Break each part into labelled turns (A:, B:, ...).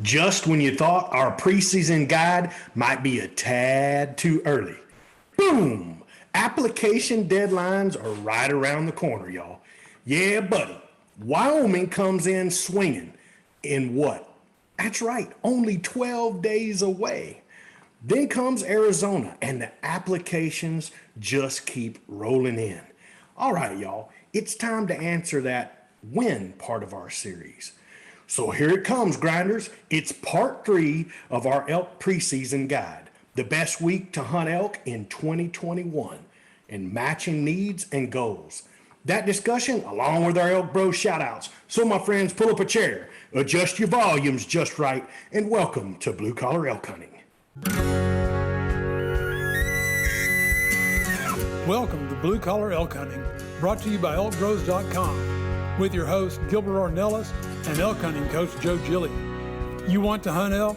A: just when you thought our preseason guide might be a tad too early. Boom! Application deadlines are right around the corner, y'all. Yeah, buddy. Wyoming comes in swinging in what? That's right, only 12 days away. Then comes Arizona, and the applications just keep rolling in. All right, y'all, it's time to answer that when part of our series. So here it comes, grinders. It's part 3 of our elk preseason guide, the best week to hunt elk in 2021, and matching needs and goals. That discussion, along with our ElkBros shoutouts. So, my friends, pull up a chair, adjust your volumes just right, and welcome to Blue Collar Elk Hunting.
B: Welcome to Blue Collar Elk Hunting, brought to you by ElkBros.com, with your hosts Gilbert Ornelas and elk hunting coach Joe Gilly. You want to hunt elk?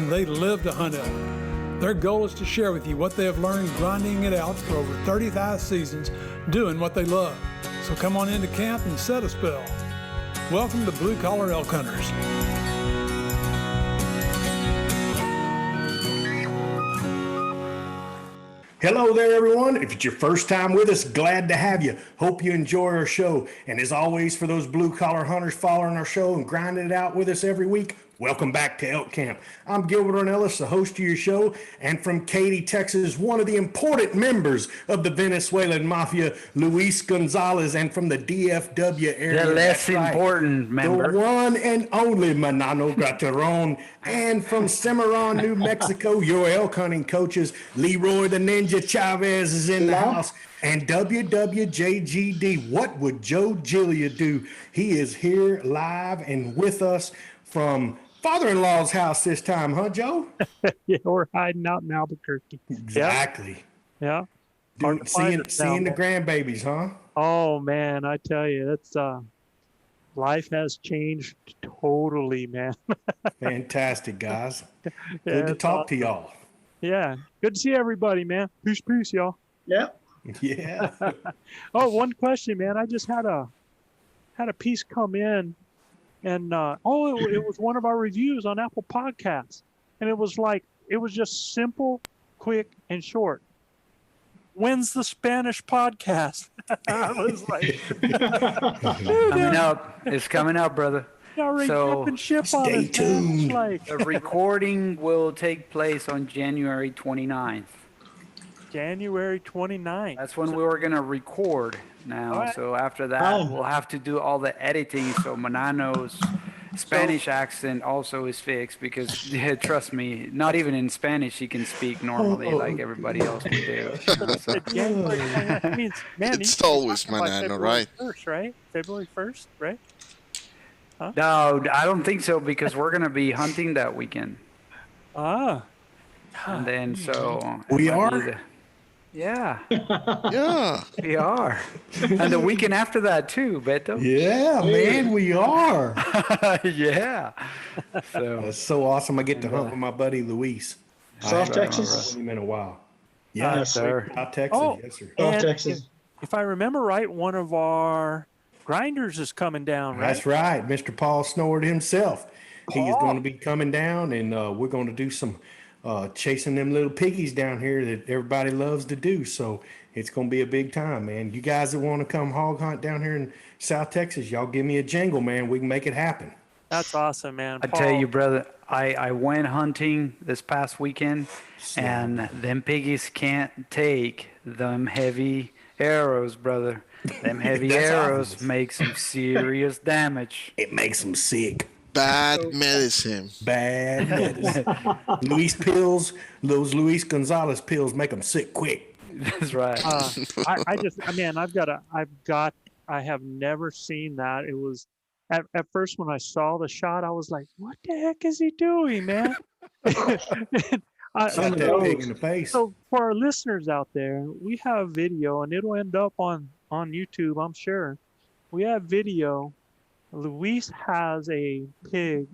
B: They live to hunt elk. Their goal is to share with you what they have learned grinding it out for over 35 seasons, doing what they love. So come on into camp and set a spell. Welcome to Blue Collar Elk Hunters.
A: Hello there, everyone. If it's your first time with us, glad to have you. Hope you enjoy our show. And as always, for those blue collar hunters following our show and grinding it out with us every week, welcome back to Elk Camp. I'm Gilbert Ornelas, the host of your show, and from Katy, Texas, one of the important members of the Venezuelan Mafia, Luis Gonzalez, and from the DFW area.
C: The less important member.
A: The one and only Manano Gateron. And from Cimarron, New Mexico, your elk hunting coaches, Leroy the Ninja Chavez is in the house. And WWJGD, what would Joe Gillia do? He is here live and with us from father-in-law's house this time, huh, Joe?
D: Yeah, we're hiding out in Albuquerque.
A: Exactly.
D: Yeah.
A: Dude, seeing the grandbabies, huh?
D: Oh man, I tell you, that's life has changed totally, man.
A: Fantastic, guys.
D: Yeah,
A: Good to
D: it's
A: talk
D: awesome.
A: to y'all.
D: Yeah, good to see everybody, man. Peace, y'all.
E: Yeah.
A: Yeah.
D: Oh, one question, man. I just had a piece come in, and it was one of our reviews on Apple Podcasts, and it was just simple, quick, and short. When's the Spanish podcast? I was like,
C: Coming up. It's coming up, brother.
D: already
C: So,
D: jumping ship on
A: stay
D: us, man.
A: tuned.
D: It's like
C: The recording will take place on January 29th.
D: January 29th.
C: That's when we were going to record now.
D: All right.
C: So after that, we'll have to do all the editing. So Manano's Spanish accent also is fixed because, yeah, trust me, not even in Spanish he can speak normally like everybody else can do. So,
D: January 29th means, man,
F: It's
D: you're
F: always
D: talking about
F: Manano,
D: February
F: right?
D: 1st, right? February 1st, right?
C: no, I don't think so because we're going to be hunting that weekend.
D: Ah,
C: And then so
A: We
C: it might
A: are?
C: be Yeah,
F: Yeah.
C: we are. And the weekend after that too, Beto.
A: Yeah, man, we are.
C: Yeah. So
A: That's so awesome. I get to hunt with my buddy Luis.
E: South
A: I haven't
E: Texas.
A: seen him in a while. Yeah,
E: Yes,
C: sir.
A: South Texas,
D: Oh.
A: yes, sir.
E: South
D: And
E: Texas.
D: if I remember right, one of our grinders is coming down, right?
A: That's right. Mr. Paul Snoward himself. He is
D: Paul.
A: going to be coming down, and we're going to do some chasing them little piggies down here that everybody loves to do. So it's going to be a big time, man. You guys that want to come hog hunt down here in South Texas, y'all give me a jingle, man. We can make it happen.
D: That's awesome, man.
C: I tell you, brother, I went hunting this past weekend, and them piggies can't take them heavy arrows, brother. Them heavy
A: That's
C: arrows
A: obvious.
C: make some serious damage.
A: It makes them sick.
F: Bad medicine.
A: Bad medicine. Luis pills, those Luis Gonzalez pills make them sick quick.
C: That's right.
D: I have never seen that. It was at first when I saw the shot, I was like, what the heck is he doing, man?
A: Shot that pig in the face.
D: So for our listeners out there, we have video, and it'll end up on YouTube, I'm sure. We have video. Luis has a pig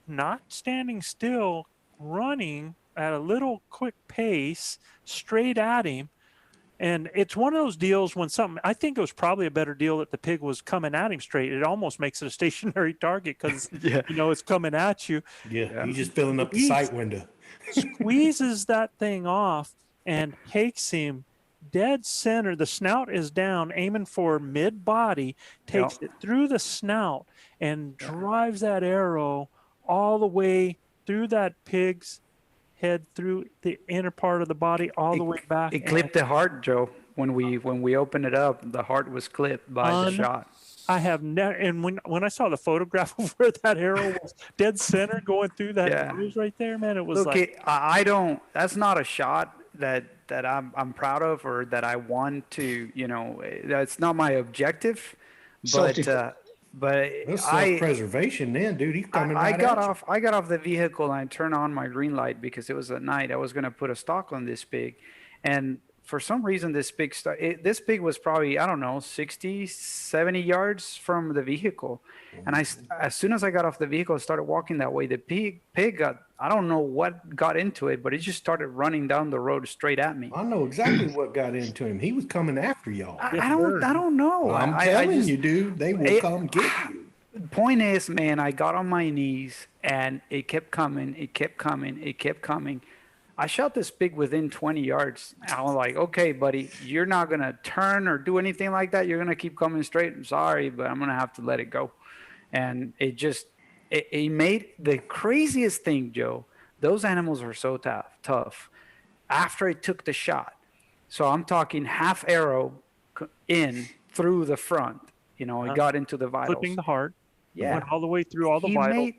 D: not standing still, running at a little quick pace straight at him, And it's one of those deals when I think it was probably a better deal that the pig was coming at him straight. It almost makes it a stationary target because, it's coming at you.
A: Yeah, he's just filling up the sight window.
D: Squeezes that thing off and takes him dead center. The snout is down, aiming for mid body, takes it through the snout and drives that arrow all the way through that pig's head, through the inner part of the body, all the way back.
C: It clipped the heart, Joe. When we opened it up, the heart was clipped by the shot.
D: I have never, and when I saw the photograph of where that arrow was dead center going through that nose right there, man, it was
C: I don't. That's not a shot that I'm proud of or that I want to. That's not my objective. But
A: That's self-preservation, then, dude. He's coming right
C: I got off the vehicle and I turned on my green light because it was at night. I was going to put a stock on this pig, and for some reason, this pig was probably, I don't know, 60, 70 yards from the vehicle. And as soon as I got off the vehicle, I started walking that way. The pig got, I don't know what got into it, but it just started running down the road straight at me.
A: I know exactly what got into him. He was coming after y'all.
C: I don't know.
A: Well, I'm telling you, dude, they will come get you.
C: Point is, man, I got on my knees and it kept coming. It kept coming. It kept coming. I shot this pig within 20 yards. I was like, okay, buddy, you're not going to turn or do anything like that. You're going to keep coming straight. I'm sorry, but I'm going to have to let it go. And it made the craziest thing, Joe. Those animals are so tough. After it took the shot, so I'm talking half arrow in through the front, it got into the vitals.
D: Clipping the heart.
C: Yeah.
D: Went all the way through all the vitals.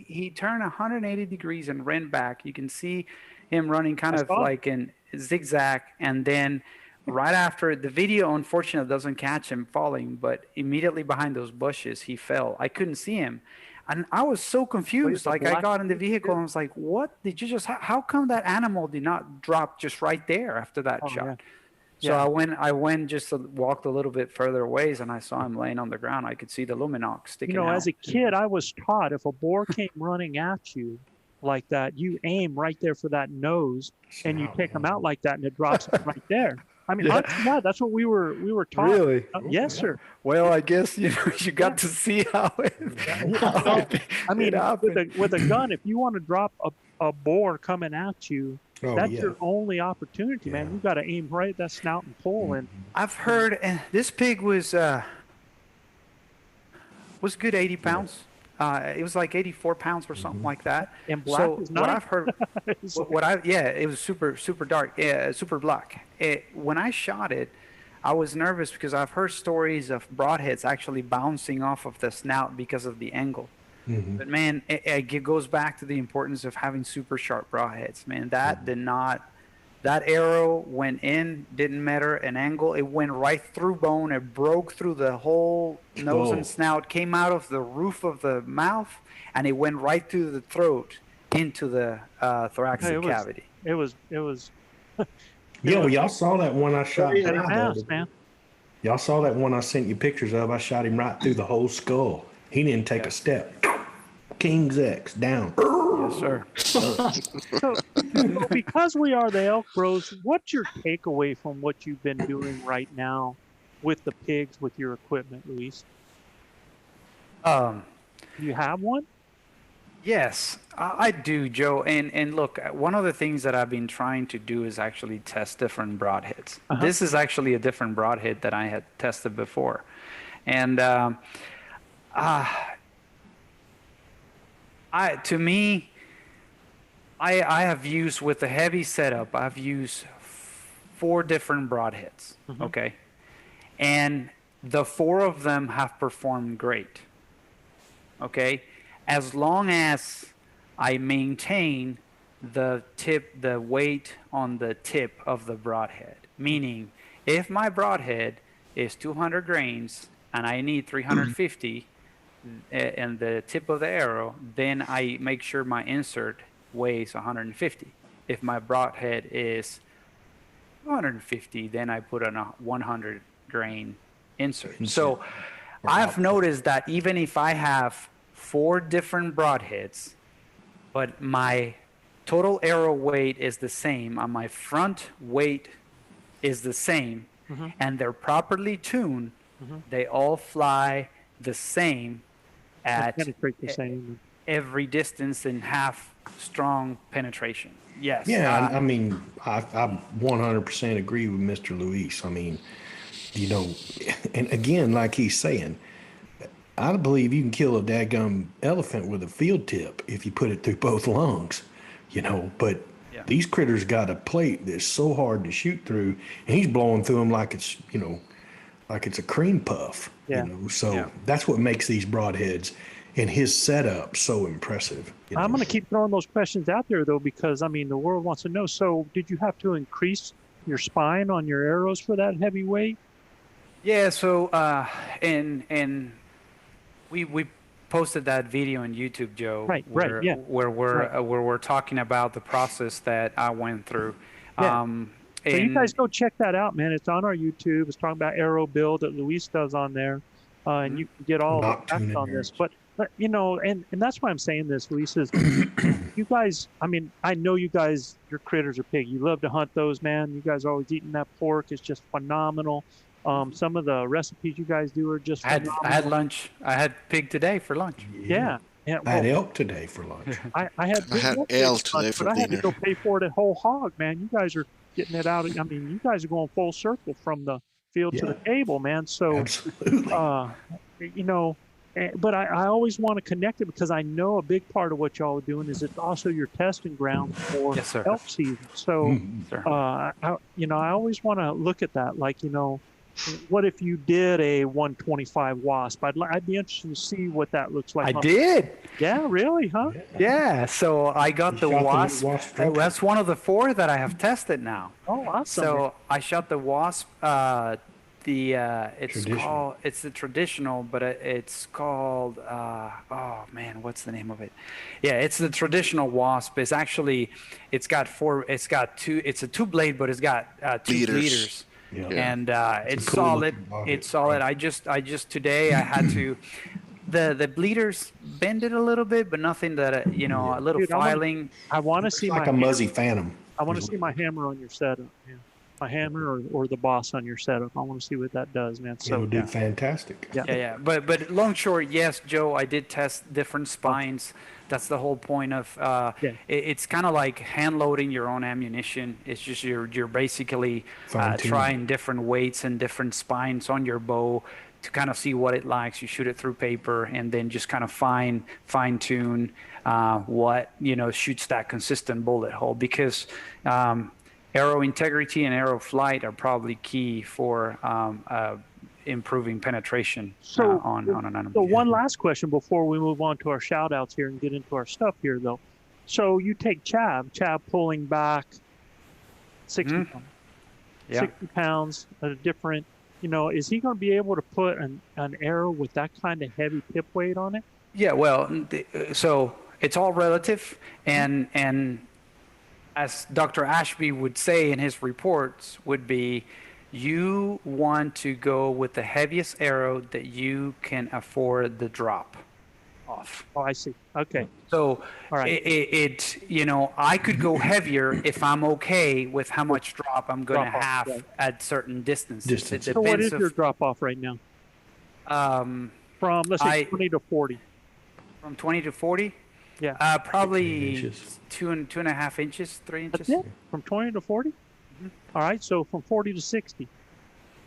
C: He turned 180 degrees and ran back. You can see him running kind of like in zigzag. And then right after, the video unfortunately doesn't catch him falling, but immediately behind those bushes, he fell. I couldn't see him. And I was so confused. Like I got in the vehicle and I was like, what did you just, how come that animal did not drop just right there after that shot? Yeah. So I went just walked a little bit further ways, and I saw him laying on the ground. I could see the luminox sticking out.
D: As a kid, I was taught if a boar came running at you like that, you aim right there for that nose, and you take him out like that, and it drops right there. I mean, that's what we were taught.
C: Really?
D: Yes, sir.
C: Well, I guess you got to see how it.
D: I mean, with a gun, if you want to drop a boar coming at you. That's your only opportunity, man. You got to aim right at that snout and pull. And
C: I've heard, and this pig was good 80 pounds. It was like 84 pounds or something like that.
D: And black is nice.
C: What I've heard, it was super dark, super black. When I shot it, I was nervous because I've heard stories of broadheads actually bouncing off of the snout because of the angle. Mm-hmm. But man, it goes back to the importance of having super sharp broadheads. Man, that that arrow went in, didn't matter an angle. It went right through bone. It broke through the whole nose and snout, came out of the roof of the mouth, and it went right through the throat into the thoracic cavity.
D: It was.
A: Well, y'all saw that one I shot.
D: Man.
A: Y'all saw that one I sent you pictures of. I shot him right through the whole skull. He didn't take a step. King's X down.
C: Yes, sir.
D: So because we are the Elk Bros, what's your takeaway from what you've been doing right now with the pigs, with your equipment, Luis? You have one?
C: Yes, I do, Joe. And look, one of the things that I've been trying to do is actually test different broadheads. Uh-huh. This is actually a different broadhead that I had tested before. And I have used, with the heavy setup, I've used 4 different broadheads, okay? And the 4 of them have performed great, okay? As long as I maintain the weight on the tip of the broadhead. Meaning, if my broadhead is 200 grains and I need 350 and the tip of the arrow, then I make sure my insert weighs 150. If my broadhead is 250, then I put on a 100 grain insert. So I've noticed that even if I have 4 different broadheads, but my total arrow weight is the same on my front weight is the same
D: Mm-hmm.
C: and they're properly tuned, they all fly the same at
D: Penetrate the same.
C: every distance and half strong penetration. Yes.
A: Yeah, I mean, I 100% agree with Mr. Luis. I mean, you know, and again, like he's saying, I believe you can kill a daggum elephant with a field tip if you put it through both lungs, you know, but
C: Yeah.
A: these critters got a plate that's so hard to shoot through, and he's blowing through them like it's, you know, like it's a cream puff,
D: Yeah.
A: you know, so
C: Yeah.
A: that's what makes these broadheads and his setup so impressive. You
D: I'm
A: know?
D: going to keep throwing those questions out there, though, because, I mean, the world wants to know. So did you have to increase your spine on your arrows for that heavy weight?
C: Yeah, so and we posted that video on YouTube, Joe,
D: Right,
C: where
D: yeah.
C: where we're talking about the process that I went through.
D: Yeah. So you
C: and
D: guys go check that out, man. It's on our YouTube. It's talking about arrow build that Luis does on there, and you can get all the
A: Not
D: facts
A: tuning
D: on this.
A: arrows.
D: But you know, and that's why I'm saying this, Luis, is you guys. I mean, I know you guys. Your critters are pig. You love to hunt those, man. You guys are always eating that pork. It's just phenomenal. Some of the recipes you guys do are just
C: I had
D: phenomenal.
C: lunch. I had pig today for lunch.
D: Yeah.
A: I had
D: Well,
A: elk today for lunch.
D: I had
F: I had
D: big
F: ale
D: lunch,
F: today for
D: but I had to
F: dinner.
D: go pay for it at whole hog, man. You guys are getting it out. I mean, you guys are going full circle from the field to the table, man. So,
A: Absolutely.
D: you know, but I always want to connect it because I know a big part of what y'all are doing is it's also your testing ground for
C: Yes, sir.
D: elk season. So,
C: Sir.
D: I always want to look at that. Like, you know, what if you did a 125 wasp? I'd be interested to see what that looks like.
C: I did.
D: Yeah, really, huh?
C: Yeah. So I got the
A: shot the
C: wasp.
A: wasp drinker?
C: That's one of the 4 that I have tested now.
D: Oh, awesome.
C: So I shot the wasp. It's
A: Traditional.
C: it's the traditional, but it's called oh man, what's the name of it? Yeah, it's the traditional wasp. It's actually it's got two. It's a 2-blade, but it's got 2
F: Bleeders.
C: bleeders.
A: Yeah.
C: And it's
A: cool
C: solid.
A: looking body.
C: It's solid. I just today I had to. The bleeders bend it a little bit, but nothing that a little
D: Dude, I wanna-
C: filing.
D: I want to see
A: Like
D: my
A: a muzzy phantom.
D: I want to see my hammer on your setup. Yeah. My hammer or the boss on your setup. I want to see what that does, man.
A: It
D: So
A: would do fantastic.
D: Yeah.
C: Yeah. But long short, yes, Joe, I did test different spines. That's the whole point of it's kind of like hand loading your own ammunition. It's just you're basically
A: Fine-tuning.
C: trying different weights and different spines on your bow to kind of see what it likes. You shoot it through paper and then just kind of fine tune what shoots that consistent bullet hole, because arrow integrity and arrow flight are probably key for improving penetration on an animal.
D: So one last question before we move on to our shout outs here and get into our stuff here though. So you take Chav pulling back 60 pounds.
C: Yeah.
D: 60 pounds at a different, is he going to be able to put an arrow with that kind of heavy tip weight on it?
C: Yeah, well, so it's all relative, and as Dr. Ashby would say in his reports, would be you want to go with the heaviest arrow that you can afford the drop off.
D: Oh, I see. Okay.
C: So
D: All right.
C: I could go heavier if I'm okay with how much drop I'm going to
D: Drop off,
C: have
D: right.
C: at certain distances.
A: Distance.
C: It
D: So what
C: depends
D: is your drop off right now? From, let's say, 20 to 40.
C: from 20 to 40.
D: Yeah.
C: Probably
A: 15 inches.
C: 2.5 inches, 3 inches.
D: That's it? From 20 to 40? All right. So from 40 to 60.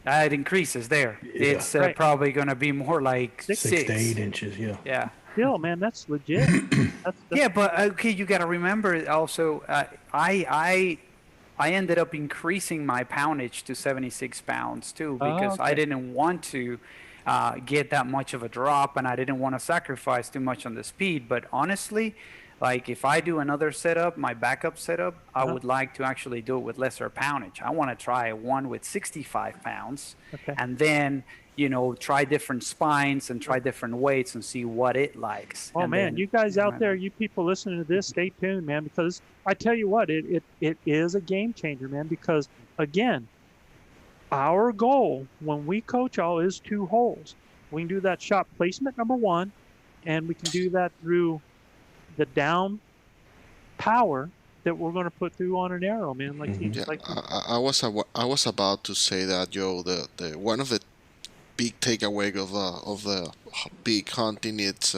C: It increases there.
A: Yeah.
C: It's
D: Right.
C: probably going to be more like
A: 6 to 8 inches. Yeah.
C: Yeah.
D: Still, man, that's legit. That's
C: Yeah, but okay, you got to remember also, I ended up increasing my poundage to 76 pounds too, because I
D: okay.
C: didn't want to get that much of a drop, and I didn't want to sacrifice too much on the speed. But honestly, like if I do another setup, my backup setup, I would like to actually do it with lesser poundage. I want to try one with 65 pounds,
D: Okay.
C: and then try different spines and try different weights and see what it likes.
D: Oh
C: And
D: man,
C: then-
D: you guys out there, you people listening to this, stay tuned, man, because I tell you what, it is a game changer, man, because again, our goal when we coach all is 2 holes. We can do that shot placement number 1, and we can do that through the down power that we're going to put through on an arrow, man. Like
A: Mm-hmm.
F: Yeah,
D: like
F: I was about to say that, Joe. The one of the big takeaway of the big hunting, it's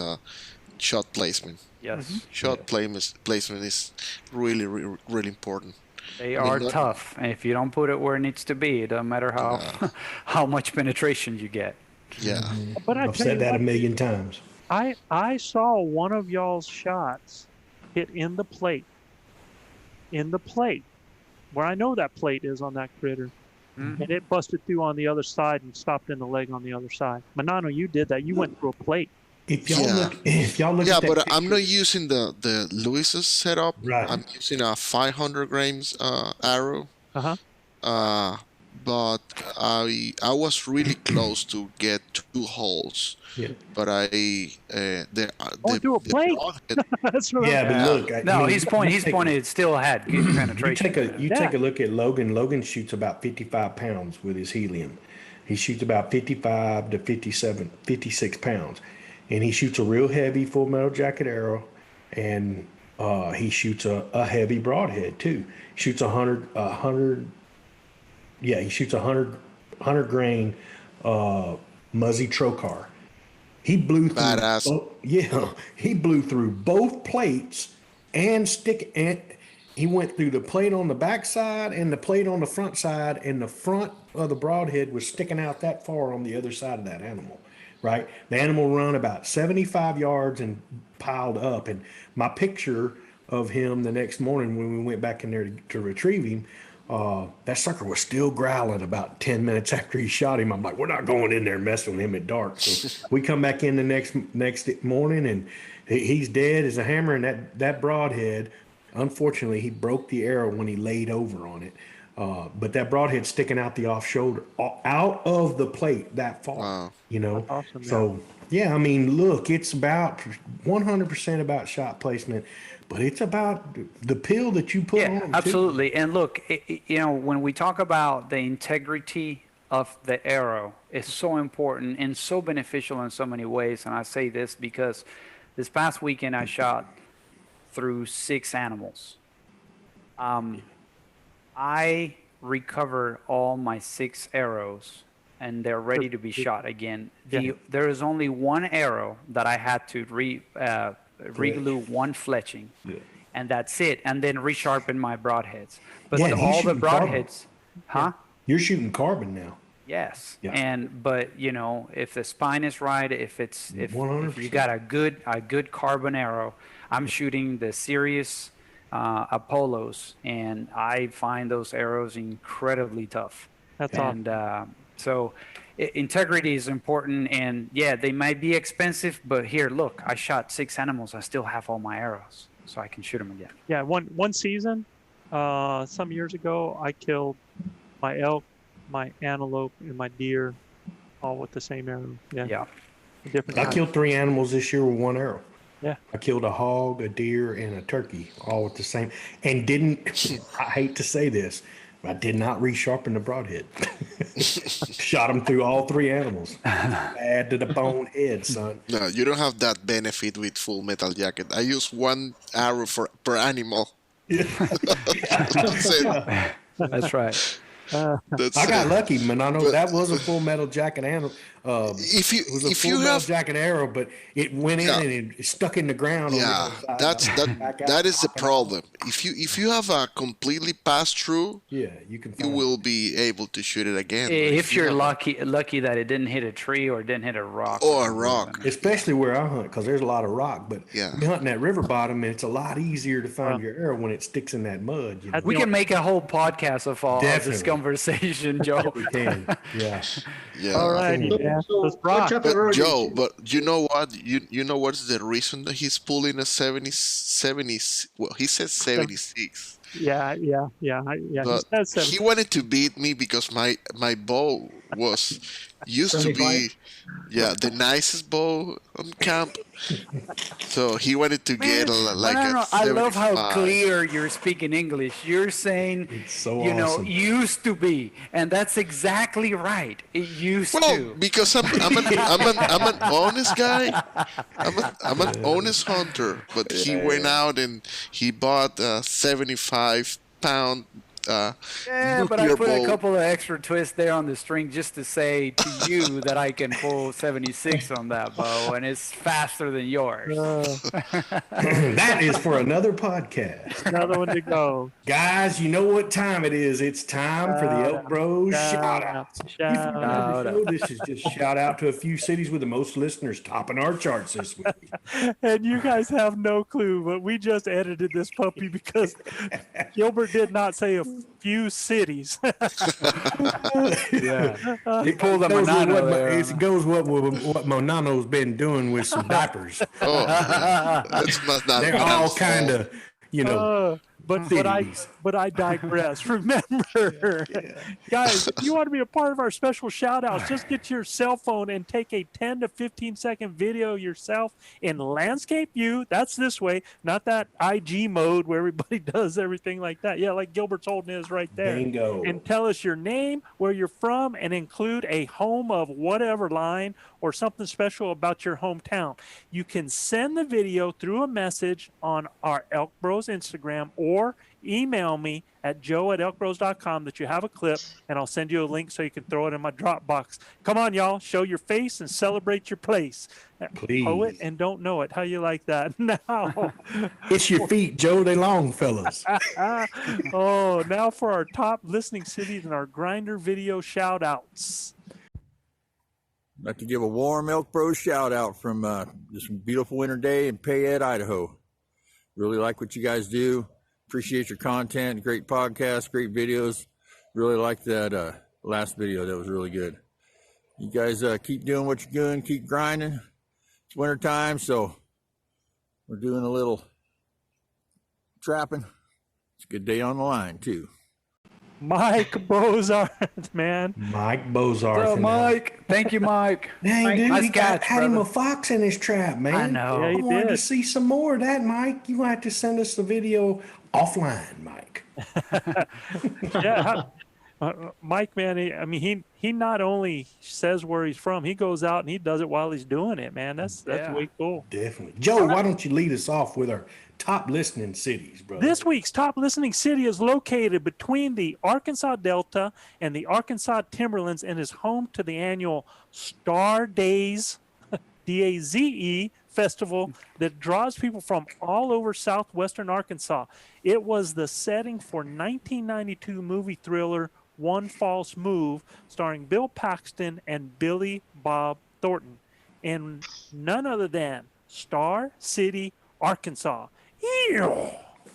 F: shot placement.
C: Yes,
F: Shot placement is really, really, really important.
C: they
F: I mean,
C: are
F: not,
C: tough. And if you don't put it where it needs to be, it doesn't matter how
F: yeah,
C: how much penetration you get.
F: yeah.
D: but I
A: I've
D: tell
A: said
D: you
A: that a
D: what,
A: million times.
D: I saw one of y'all's shots hit in the plate. In the plate. Where I know that plate is on that critter.
C: Mhm.
D: And it busted through on the other side and stopped in the leg on the other side. Manano, you did that. You went through a plate.
A: If y'all
F: Yeah.
A: look
F: Yeah,
A: at that
F: but I'm
A: picture,
F: not using the Lewis's setup.
A: right?
F: I'm using a 500 grams arrow.
D: Uh-huh.
F: Uh, but I was really close to get 2 holes,
A: Yeah,
F: but
D: Going through a
F: the
D: plate.
F: broadhead,
D: That's what
A: yeah, but
C: Yeah.
A: look, I
C: No,
A: mean,
C: his point it still had good penetration.
A: you
D: Yeah.
A: take a look at Logan. Logan shoots about 55 pounds with his helium. He shoots about 55 to 57, 56 pounds, and he shoots a real heavy full metal jacket arrow, and he shoots a heavy broadhead too. He shoots a hundred. Yeah, he shoots 100 grain Muzzy Trocar. He blew through.
F: badass.
A: Yeah, he blew through both plates and he went through the plate on the back side and the plate on the front side, and the front of the broadhead was sticking out that far on the other side of that animal. Right, the animal run about 75 yards and piled up. And my picture of him the next morning when we went back in there to retrieve him, that sucker was still growling about 10 minutes after he shot him. I'm like, we're not going in there messing with him at dark. So we come back in the next morning, and he's dead as a hammer. And that broadhead, unfortunately, he broke the arrow when he laid over on it. But that broadhead sticking out the off shoulder, out of the plate that far,
F: Wow.
A: you know?
D: That's awesome, yeah.
A: So, yeah, I mean, look, it's about 100% about shot placement, but it's about the pill that you put on
C: Yeah,
A: them, too.
C: absolutely. And look, you know, when we talk about the integrity of the arrow, it's so important and so beneficial in so many ways. And I say this because this past weekend I shot through 6 animals. I recovered all my 6 arrows, and they're ready to be shot again. There is only one arrow that I had to re-glue one fletching, and that's it, and then resharpen my broadheads. But
A: Yeah, and he's
C: all the
A: shooting carbon.
C: broadheads, huh?
A: You're shooting carbon now.
C: Yes.
A: Yeah.
C: But you know, if the spine is right, if you
A: 100%.
C: got a good carbon arrow, I'm shooting the Sirius Apollos, and I find those arrows incredibly tough.
D: That's awesome.
C: And so integrity is important, and yeah, they might be expensive, but here, look, I shot 6 animals. I still have all my arrows, so I can shoot them again.
D: Yeah, one season, some years ago, I killed my elk, my antelope, and my deer, all with the same arrow. Yeah.
C: Yeah.
D: Different
A: I
D: kind.
A: killed 3 animals this year with 1 arrow.
D: Yeah.
A: I killed a hog, a deer, and a turkey, all with the same. And didn't, I hate to say this, but I did not resharpen the broadhead. Shot them through all 3 animals. Add to the bone head, son.
F: No, you don't have that benefit with Full Metal Jacket. I use 1 arrow per animal. That's it.
C: That's right.
F: That's
A: I got
F: it.
A: lucky, man. I know that was a Full Metal Jacket animal.
F: If you
A: It was a
F: if
A: Full
F: you
A: Metal
F: have
A: Jacket arrow, but it went in
F: Yeah.
A: and it stuck in the ground.
F: yeah,
A: on the other
F: that's
A: side. Back out,
F: that is the
A: popping out.
F: problem. If you have a completely pass through,
A: Yeah, you can.
F: you
A: Find
F: will be able to shoot it again. But
C: If
F: you
C: you're
F: have
C: lucky that it didn't hit a tree or didn't hit a rock.
F: or a rock,
A: Especially where I hunt, because there's a lot of rock. But
F: Yeah.
A: we hunt in that river bottom, and it's a lot easier to find your arrow when it sticks in that mud. You know?
C: We can make a whole podcast of all of this
A: Definitely.
C: conversation, Joe.
A: We can. Yeah.
F: yeah.
D: All righty, man. Let's rock.
F: But Joe, but you know what? You know what's the reason that he's pulling a 70? Well, he says 76.
D: Yeah.
F: But he wanted to beat me because my bow was used to be,
E: 75?
F: the nicest bow on camp. So he wanted to get like a
C: no. I love how
F: 75.
C: clear you're speaking English. You're saying,
A: It's so awesome.
C: used to be, and that's exactly right. It used
F: Well,
C: to.
F: because I'm an honest guy. I'm an honest hunter. But he went out and he bought a 75-pound
C: Yeah, but I
F: nuclear
C: put a
F: bow.
C: couple of extra twists there on the string just to say to you that I can pull 76 on that bow, and it's faster than yours.
A: That is for another podcast.
D: Another one to go.
A: Guys, you know what time it is. It's time for the Elk Bros shout outs.
D: Shout out.
A: This is just shout out to a few cities with the most listeners topping our charts this week.
D: And you guys have no clue, but we just edited this puppy because Gilbert did not say a few cities.
C: Yeah. He pulled a
A: Goes with
C: Manano
A: what,
C: there.
A: it goes what Monano's been doing with some diapers.
F: Oh, that's not
A: They're all kind of, cities.
D: But I digress. Remember, guys, if you want to be a part of our special shout outs, just get your cell phone and take a 10 to 15 second video yourself in landscape view. That's this way, not that IG mode where everybody does everything like that. Yeah, like Gilbert's holding his right there.
A: Bingo.
D: And tell us your name, where you're from, and include a home of whatever line or something special about your hometown. You can send the video through a message on our Elk Bros Instagram or email me at joe@elkbros.com that you have a clip, and I'll send you a link so you can throw it in my Dropbox. Come on, y'all. Show your face and celebrate your place.
A: Please.
D: Poet and don't know it. How you like that? Now,
A: It's your feet, Joe. They long, fellas.
D: now for our top listening cities and our grinder video shout outs.
G: I'd like to give a warm Elk Bros shout out from this beautiful winter day in Payette, Idaho. Really like what you guys do. Appreciate your content. Great podcast, great videos. Really like that last video. That was really good. You guys keep doing what you're doing. Keep grinding. It's winter time, so we're doing a little trapping. It's a good day on the line, too.
D: Mike Bozarth, man.
A: Mike Bozarth.
C: So, Mike. Thank you, Mike.
A: Dang, dude,
C: Nice
A: he
C: catch,
A: had him
C: brother.
A: a fox in his trap, man.
C: I know.
D: Yeah,
A: I
D: he
A: wanted to
D: did.
A: see some more of that, Mike. You have to send us the video offline, Mike.
D: Yeah, Mike, man. He not only says where he's from, he goes out and he does it while he's doing it, man. That's
C: Yeah.
D: way cool.
A: Definitely. Joe, why don't you lead us off with our top listening cities, bro?
D: This week's top listening city is located between the Arkansas Delta and the Arkansas Timberlands and is home to the annual Star Days, DAZE festival that draws people from all over southwestern Arkansas. It was the setting for 1992 movie thriller One False Move, starring Bill Paxton and Billy Bob Thornton, and none other than Star City, Arkansas. Ew.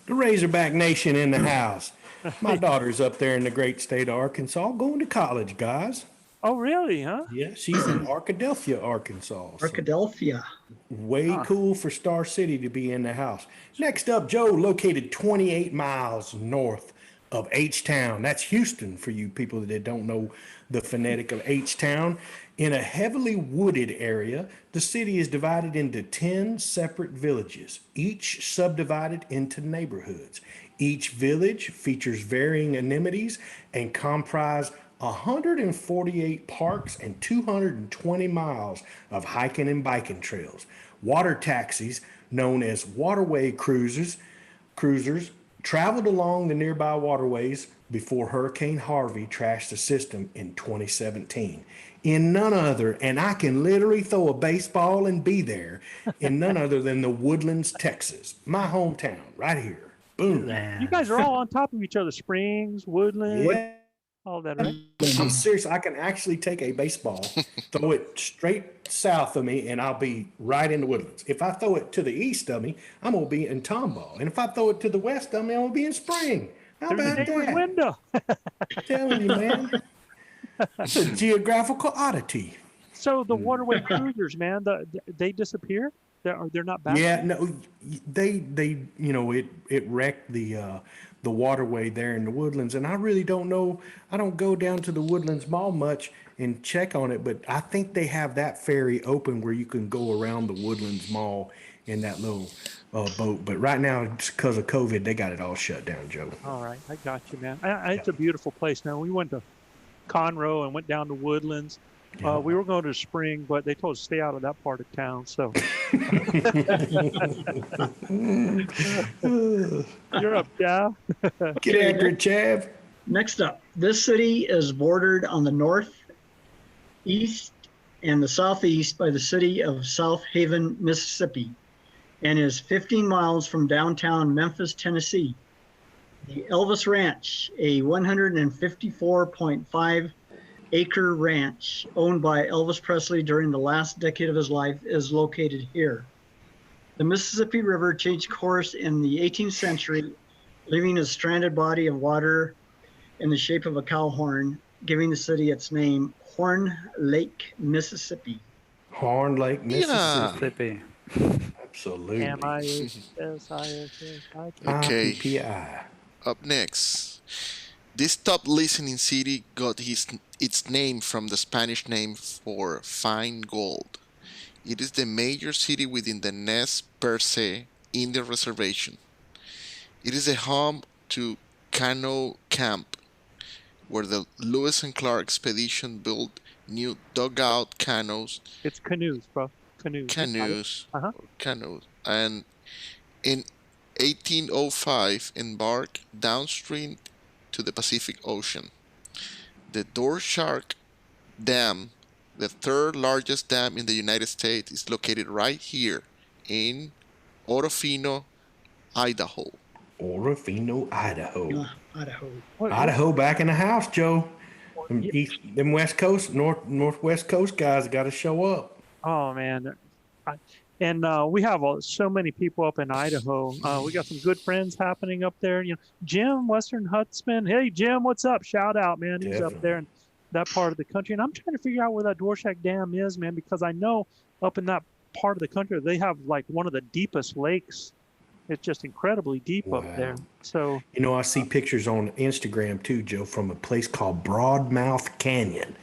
A: The Razorback Nation in the house. My daughter's up there in the great state of Arkansas going to college, guys.
D: Oh, really, huh?
A: Yeah, she's in Arkadelphia, Arkansas. So
E: Arkadelphia.
A: way cool for Star City to be in the house. Next up, Joe, located 28 miles north of H-Town. That's Houston for you people that don't know the phonetic of H-Town. In a heavily wooded area, the city is divided into 10 separate villages, each subdivided into neighborhoods. Each village features varying amenities and comprise 148 parks and 220 miles of hiking and biking trails. Water taxis, known as waterway cruisers, traveled along the nearby waterways before Hurricane Harvey trashed the system in 2017. In none other, and I can literally throw a baseball and be there, in none other than the Woodlands, Texas, my hometown, right here. Boom.
D: You guys are all on top of each other. Springs, Woodland,
A: Yeah.
D: all that. Right?
A: I'm serious. I can actually take a baseball, throw it straight south of me, and I'll be right in the Woodlands. If I throw it to the east of me, I'm going to be in Tomball. And if I throw it to the west of me, I'm going to be in Spring. How
D: Through the
A: about
D: neighbor's
A: that?
D: window.
A: I'm telling you, man. It's a geographical oddity.
D: So the waterway cruisers, man, they disappear? They're not back?
A: Yeah, no, they it wrecked the waterway there in the Woodlands, and I really don't know. I don't go down to the Woodlands Mall much and check on it, but I think they have that ferry open where you can go around the Woodlands Mall in that little boat. But right now, because of COVID, they got it all shut down, Joe.
D: All right, I got you, man. It's a beautiful place. Now we went to Conroe and went down to Woodlands.
A: Yeah.
D: We were going to Spring, but they told us to stay out of that part of town. So you're up, Dow.
A: Get after it, Chav.
E: Next up, this city is bordered on the north, east, and the southeast by the city of South Haven, Mississippi, and is 15 miles from downtown Memphis, Tennessee. The Elvis Ranch, a 154.5 acre ranch owned by Elvis Presley during the last decade of his life, is located here. The Mississippi River changed course in the 18th century, leaving a stranded body of water in the shape of a cow horn, giving the city its name, Horn Lake, Mississippi.
A: Horn Lake, Mississippi.
C: Mississippi.
A: Absolutely.
D: M-I-S-S-I-S-S.
F: Okay.
A: IPPI.
F: Up next, this top listening city got its name from the Spanish name for fine gold. It is the major city within the Nez Perce Indian Reservation. It is a home to Canoe Camp, where the Lewis and Clark expedition built new dugout canoes.
D: It's canoes, bro. Canoes. Uh-huh.
F: Canoes, and in 1805 embarked downstream to the Pacific Ocean. The Door Shark Dam, the third largest dam in the United States, is located right here in Orofino, Idaho.
A: Orofino, Idaho.
E: Idaho.
A: Idaho back in the house, Joe. Them West Coast, Northwest Coast guys got to show up.
D: Oh, man. We have so many people up in Idaho. We got some good friends happening up there. You know, Jim, Western Huntsman. Hey, Jim, what's up? Shout out, man. He's up there in that part of the country. And I'm trying to figure out where that Dworshak Dam is, man, because I know up in that part of the country, they have like one of the deepest lakes. It's just incredibly deep up there. So,
A: you know, I see pictures on Instagram too, Joe, from a place called Broadmouth Canyon.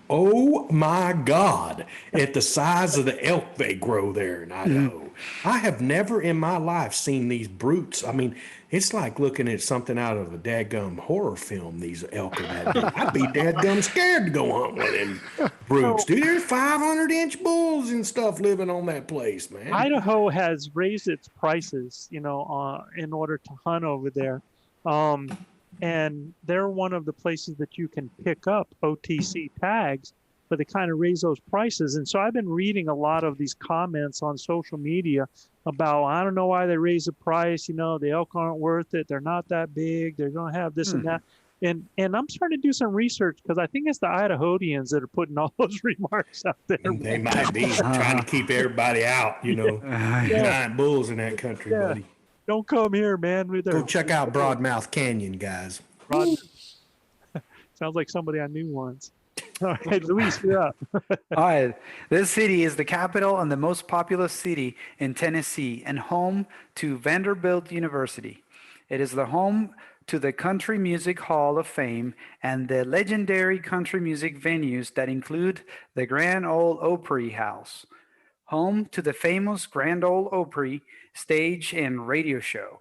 A: Oh my God, at the size of the elk they grow there in Idaho. I have never in my life seen these brutes. I mean, it's like looking at something out of a dadgum horror film, these elk are that big. I'd be dadgum scared to go hunt with them brutes. Dude, there's 500-inch bulls and stuff living on that place, man.
D: Idaho has raised its prices, you know, in order to hunt over there. And they're one of the places that you can pick up OTC tags, but they kind of raise those prices. And so I've been reading a lot of these comments on social media about, I don't know why they raise the price. You know, the elk aren't worth it. They're not that big. They're going to have this and that. And I'm starting to do some resurch because I think it's the Idahoans that are putting all those remarks out there.
A: They might be trying to keep everybody out, you know. Giant bulls in that country, buddy.
D: Don't come here, man.
A: Go check out Broadmouth Canyon, guys.
D: Sounds like somebody I knew once. All right, Luis, you're up.
C: All right. This city is the capital and the most populous city in Tennessee and home to Vanderbilt University. It is the home to the Country Music Hall of Fame and the legendary country music venues that include the Grand Ole Opry House, home to the famous Grand Ole Opry stage and radio show.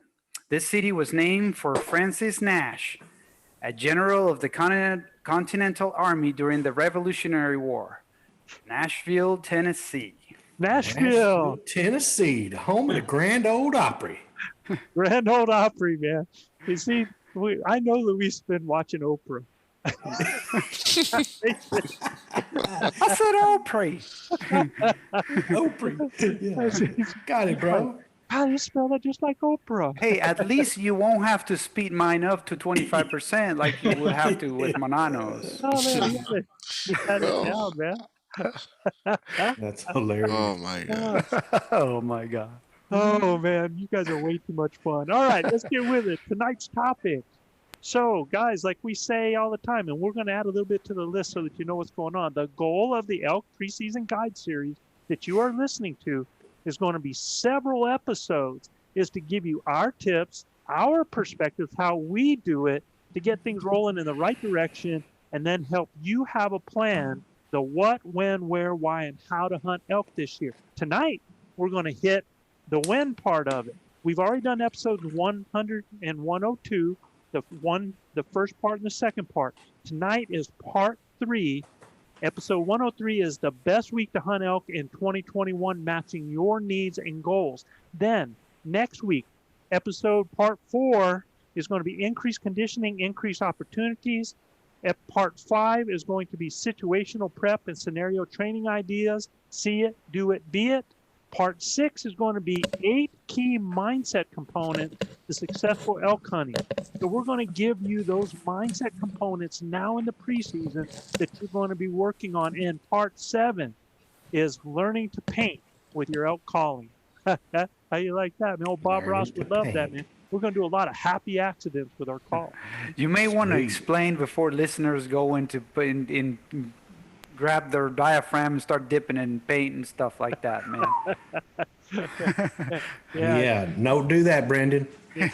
C: This city was named for Francis Nash, a general of the Continental Army during the Revolutionary War. Nashville, Tennessee.
D: Nashville,
A: Tennessee, the home of the Grand Ole Opry.
D: Grand Ole Opry, man. You see, I know Luis been watching Oprah.
C: I said Opry.
A: Opry. Yeah. Got it, bro.
D: How do you spell that just like Oprah?
C: Hey, at least you won't have to speed mine up to 25% like you would have to with Monanos.
D: Oh, man, you had it down, man.
A: That's hilarious.
F: Oh my God.
C: Oh, my God.
D: Oh, man, you guys are way too much fun. All right, let's get with it. Tonight's topic. So, guys, like we say all the time, and we're going to add a little bit to the list so that you know what's going on. The goal of the Elk Preseason Guide series that you are listening to is going to be several episodes, is to give you our tips, our perspectives, how we do it to get things rolling in the right direction, and then help you have a plan, the what, when, where, why, and how to hunt elk this year. Tonight, we're going to hit the when part of it. We've already done episodes 100 and 102, the first part and the second part. Tonight is part 3. Episode 103 is the best week to hunt elk in 2021, matching your needs and goals. Then next week, episode part 4 is going to be increased conditioning, increased opportunities. Part 5 is going to be situational prep and scenario training ideas. See it, do it, be it. Part 6 is going to be 8 key mindset components to successful elk hunting. So we're going to give you those mindset components now in the preseason that you're going to be working on. And part 7 is learning to paint with your elk calling. How you like that, man? Old Bob
A: Learning
D: Ross
A: to
D: would love
A: paint.
D: that, man. We're going to do a lot of happy accidents with our call.
C: You may want to
A: Sweet.
C: explain before listeners go into grab their diaphragm and start dipping in paint and stuff like that, man.
A: Yeah, don't do that, Brendan.
D: So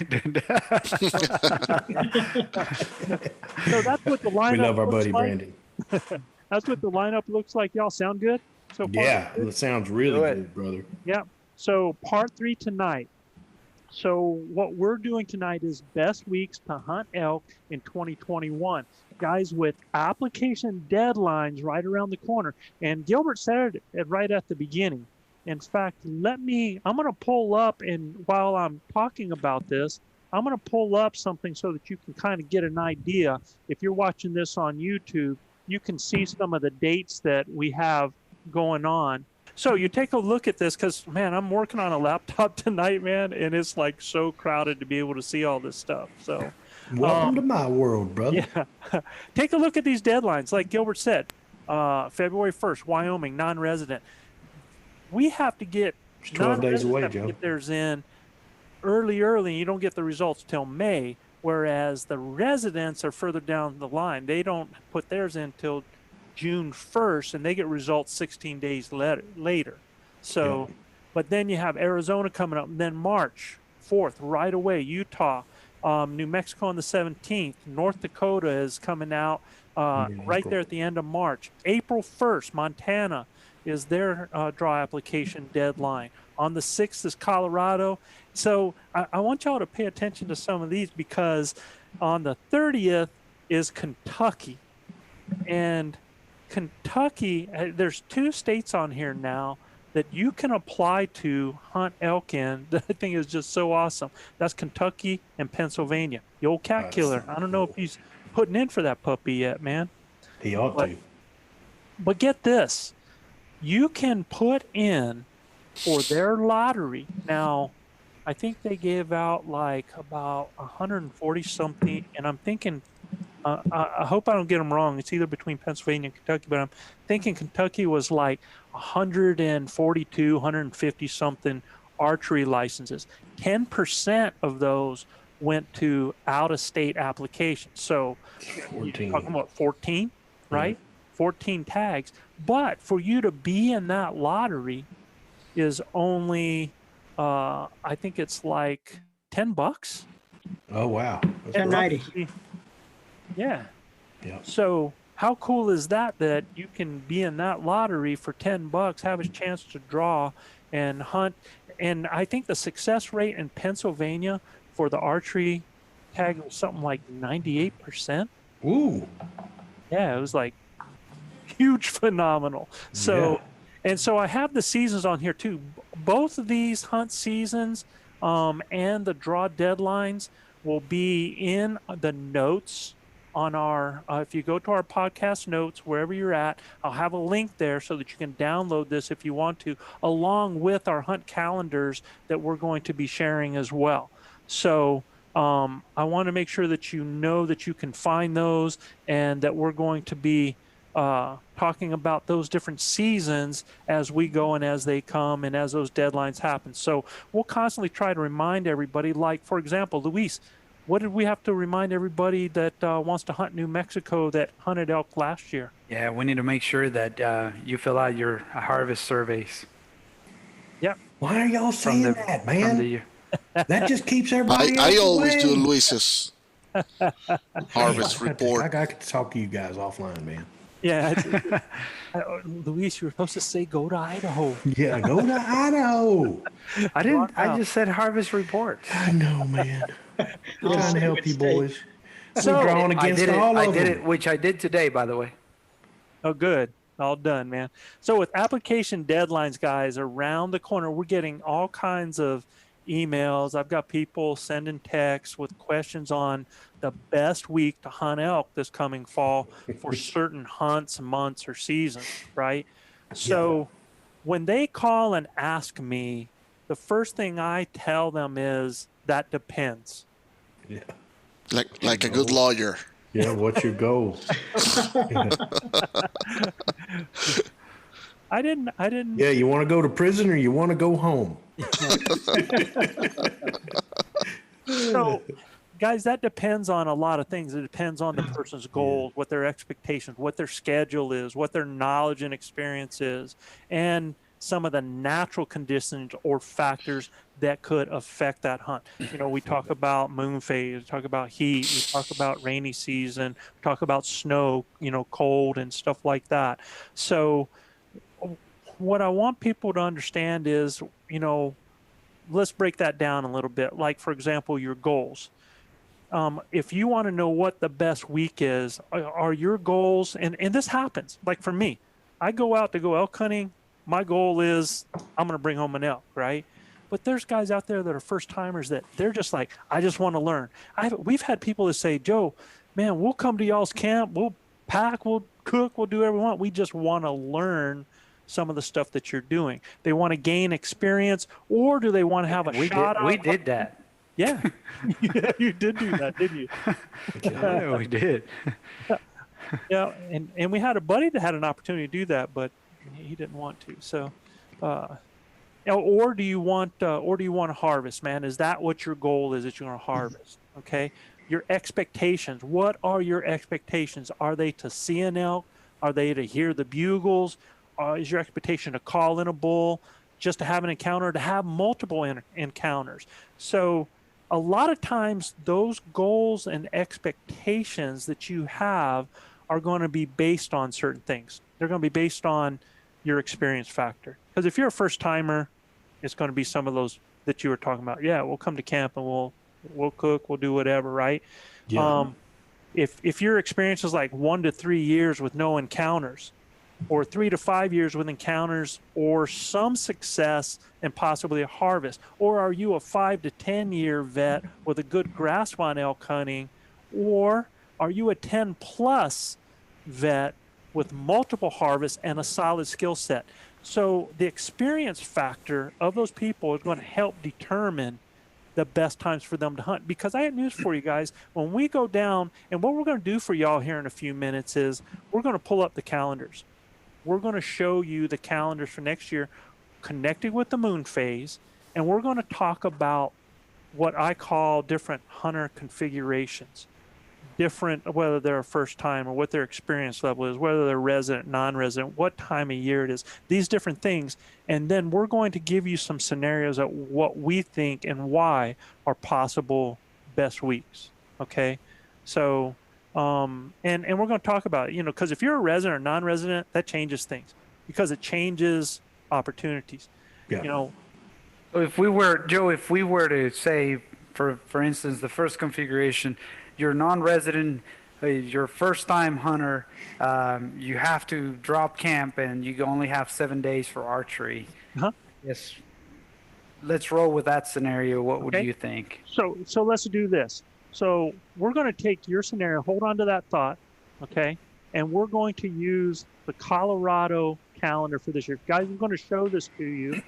D: that's what the lineup
A: We love our
D: looks
A: buddy
D: like.
A: Brandon.
D: That's what the lineup looks like. Y'all sound good so far?
A: Yeah, it sounds really
C: Do it.
A: good, brother.
D: Yeah. So part 3 tonight. So what we're doing tonight is best weeks to hunt elk in 2021. Guys, with application deadlines right around the corner. And Gilbert said it right at the beginning. In fact, I'm going to pull up, and while I'm talking about this, I'm going to pull up something so that you can kind of get an idea. If you're watching this on YouTube, you can see some of the dates that we have going on. So you take a look at this, because, man, I'm working on a laptop tonight, man, and it's like so crowded to be able to see all this stuff. So
A: Welcome to my world, brother.
D: yeah, take a look at these deadlines. Like Gilbert said, February 1st, Wyoming, non-resident. We have to get
A: 12 days away,
D: non-residents have to
A: Joe.
D: get theirs in early, and you don't get the results till May, whereas the residents are further down the line. They don't put theirs in till June 1st, and they get results 16 days later. So,
A: Yeah.
D: but then you have Arizona coming up, and then March 4th, right away, Utah, New Mexico on the 17th, North Dakota is coming out right
A: April.
D: there at the end of March. April 1st, Montana is their draw application deadline. On the 6th is Colorado. So I want y'all to pay attention to some of these, because on the 30th is Kentucky. And Kentucky, there's 2 states on here now that you can apply to hunt elk in that I think is just so awesome. That's Kentucky and Pennsylvania. The old cat
A: That's
D: killer. I don't know if he's putting in for that puppy yet, man.
A: He ought to.
D: But get this. You can put in for their lottery. Now, I think they gave out like about 140 something, and I'm thinking, I hope I don't get them wrong. It's either between Pennsylvania and Kentucky, but I'm thinking Kentucky was like 142, 150 something archery licenses. 10% of those went to out-of-state applications. So you're
A: 14.
D: talking about 14, right? 14 tags. But for you to be in that lottery is only, I think it's like $10.
A: Oh, wow. That's
E: $10.90.
D: Yeah.
A: Yeah.
D: So how cool is that you can be in that lottery for $10, have a chance to draw and hunt? And I think the success rate in Pennsylvania for the archery tag was something like 98%.
A: Ooh.
D: Yeah, it was like huge, phenomenal. So, and so I have the seasons on here too. Both of these hunt seasons and the draw deadlines will be in the notes on our, if you go to our podcast notes, wherever you're at, I'll have a link there so that you can download this if you want to, along with our hunt calendars that we're going to be sharing as well. So I want to make sure that you know that you can find those, and that we're going to be talking about those different seasons as we go and as they come and as those deadlines happen. So we'll constantly try to remind everybody, like, for example, Luis, what did we have to remind everybody that wants to hunt New Mexico that hunted elk last year?
C: Yeah, we need to make sure that you fill out your harvest surveys.
D: Yep.
A: Why are y'all saying that, man?
C: the
A: That just keeps
F: I,
A: everybody
F: I
A: else
F: always do
A: away.
F: Luis's harvest report.
A: I could talk to you guys offline, man.
D: Yeah, Luis, you were supposed to say go to Idaho.
A: Yeah, go to Idaho.
C: I didn't. I
D: out.
C: just said harvest report.
A: I know, man. We're trying to help you boys.
D: So-
A: We're drawing
C: I
A: against
C: did it.
A: all
C: I
A: of
C: did
A: them.
C: it, which I did today, by the way.
D: Oh, good. All done, man. So with application deadlines, guys, around the corner, we're getting all kinds of emails. I've got people sending texts with questions on the best week to hunt elk this coming fall for certain hunts, months, or seasons, right? So when they call and ask me, the first thing I tell them is that depends.
A: Yeah.
F: Like a good lawyer.
A: Yeah, what's your goal?
D: I didn't.
A: Yeah, you want to go to prison or you want to go home?
D: So, guys, that depends on a lot of things. It depends on the person's goals, what their expectations, what their schedule is, what their knowledge and experience is, and some of the natural conditions or factors that could affect that hunt. You know, we talk about moon phase, we talk about heat, we talk about rainy season, we talk about snow, you know, cold and stuff like that. So what I want people to understand is, you know, let's break that down a little bit. Like, for example, your goals. If you want to know what the best week is, are your goals, and this happens, like for me, I go out to go elk hunting. My goal is I'm going to bring home an elk, right? But there's guys out there that are first timers that they're just like, I just want to learn. We've had people that say, Joe, man, we'll come to y'all's camp. We'll pack, we'll cook, we'll do whatever we want. We just want to learn some of the stuff that you're doing. They want to gain experience, or do they want to have a shot?
C: We did that.
D: Yeah. Yeah, you did do that, didn't you?
C: Yeah, we did.
D: Yeah, and we had a buddy that had an opportunity to do that, but he didn't want to. So, or do you want to harvest, man? Is that what your goal is? That you're going to harvest? Okay. Your expectations. What are your expectations? Are they to see an elk? Are they to hear the bugles? Is your expectation to call in a bull? Just to have an encounter? To have multiple encounters? So, a lot of times, those goals and expectations that you have are going to be based on certain things. They're going to be based on your experience factor. Because if you're a first timer, it's going to be some of those that you were talking about. Yeah, we'll come to camp and we'll cook, we'll do whatever, right?
A: Yeah.
D: If your experience is like 1 to 3 years with no encounters, or 3 to 5 years with encounters, or some success and possibly a harvest, or are you a 5 to 10 year vet with a good grasp on elk hunting, or are you a 10 plus vet with multiple harvests and a solid skill set? So the experience factor of those people is going to help determine the best times for them to hunt. Because I have news for you guys. When we go down, and what we're going to do for y'all here in a few minutes is we're going to pull up the calendars. We're going to show you the calendars for next year connected with the moon phase, and we're going to talk about what I call different hunter configurations. Different, whether they're a first time or what their experience level is, whether they're resident, non-resident, what time of year it is, these different things. And then we're going to give you some scenarios of what we think and why are possible best weeks. Okay. So, and we're going to talk about it, you know, because if you're a resident or non-resident, that changes things because it changes opportunities.
A: Yeah.
D: You know,
C: If we were, Joe, if we were to say, for instance, the first configuration, you're non-resident, you're first-time hunter, you have to drop camp and you only have 7 days for archery.
D: Uh-huh.
C: Yes. Let's roll with that scenario. What would
D: Okay.
C: you think?
D: So let's do this. So we're going to take your scenario, hold on to that thought, okay? And we're going to use the Colorado calendar for this year. Guys, I'm going to show this to you,